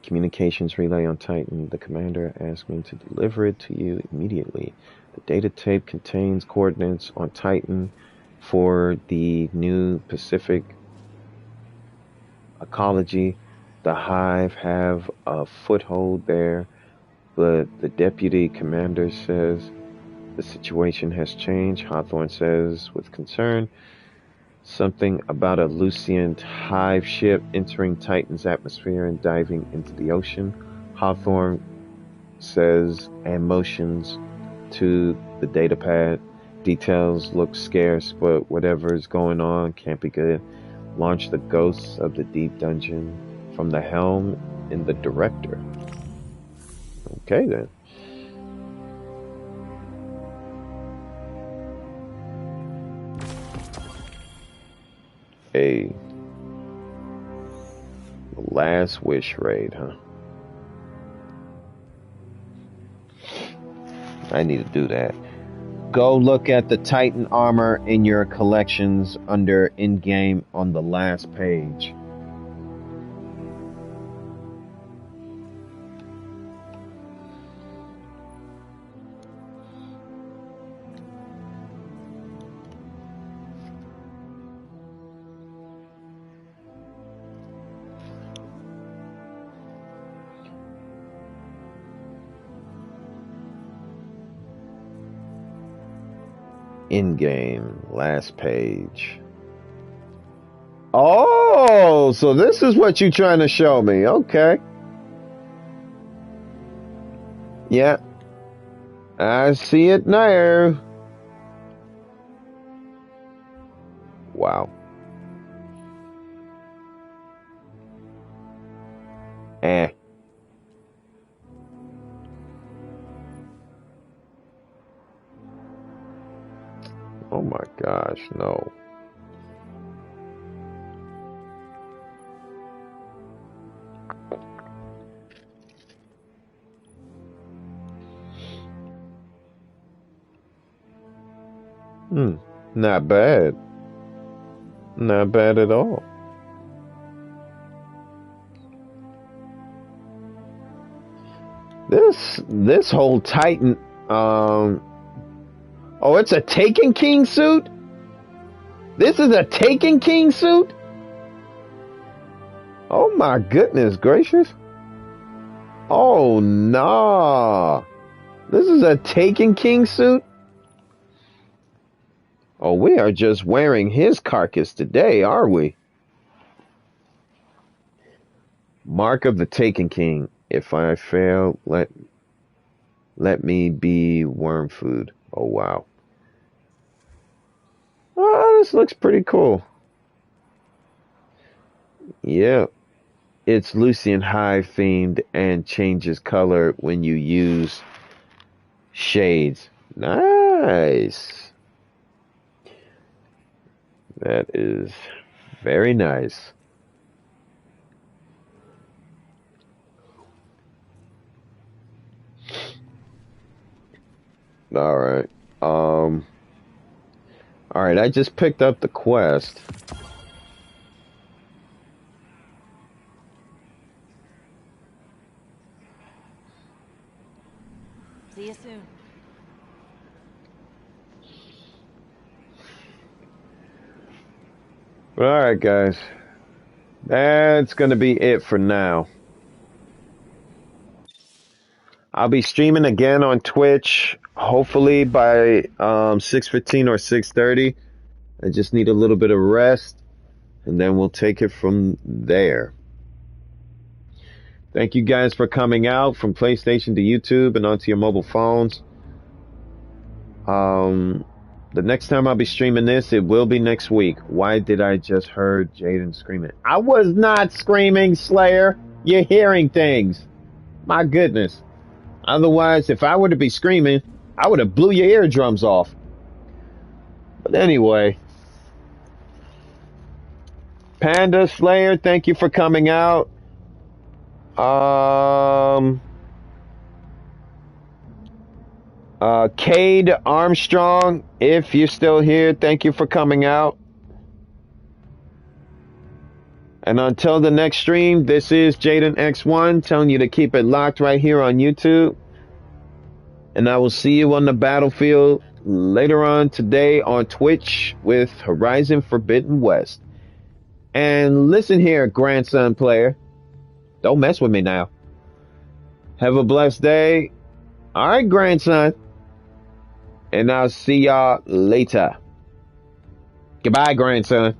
communications relay on Titan. The commander asked me to deliver it to you immediately. The data tape contains coordinates on Titan for the new Pacific ecology. The Hive have a foothold there, but the deputy commander says the situation has changed. Hawthorne says with concern something about a Lucient Hive ship entering Titan's atmosphere and diving into the ocean. Hawthorne says and motions to the datapad. Details look scarce, but whatever is going on can't be good. Launch the ghosts of the deep dungeon from the helm in the director. Okay then. A last wish raid, huh? I need to do that. Go look at the Titan armor in your collections under in-game on the last page. In-game, last page. Oh, so this is what you're trying to show me. Okay. Yeah. I see it now. Wow. Eh. Oh my gosh, no. Not bad. Not bad at all. This whole Titan oh, it's a Taken King suit? This is a Taken King suit? Oh my goodness gracious. Oh nah. This is a Taken King suit? Oh, we are just wearing his carcass today, are we? Mark of the Taken King. If I fail, let me be worm food. Oh wow. Oh, this looks pretty cool. Yeah. It's Lucian Hive themed and changes color when you use shades. Nice. That is very nice. All right. All Alright, I just picked up the quest. See you soon. Alright, guys. That's gonna be it for now. I'll be streaming again on Twitch, hopefully by 6:15 or 6:30. I just need a little bit of rest, and then we'll take it from there. Thank you guys for coming out from PlayStation to YouTube and onto your mobile phones. The next time I'll be streaming this, it will be next week. Why did I just heard Jaden screaming? I was not screaming, Slayer. You're hearing things. My goodness. Otherwise, if I were to be screaming, I would have blew your eardrums off. But anyway. Panda Slayer, thank you for coming out. Cade Armstrong, if you're still here, thank you for coming out. And until the next stream, this is Jaden X1 telling you to keep it locked right here on YouTube. And I will see you on the battlefield later on today on Twitch with Horizon Forbidden West. And listen here, grandson player. Don't mess with me now. Have a blessed day. All right, grandson. And I'll see y'all later. Goodbye, grandson.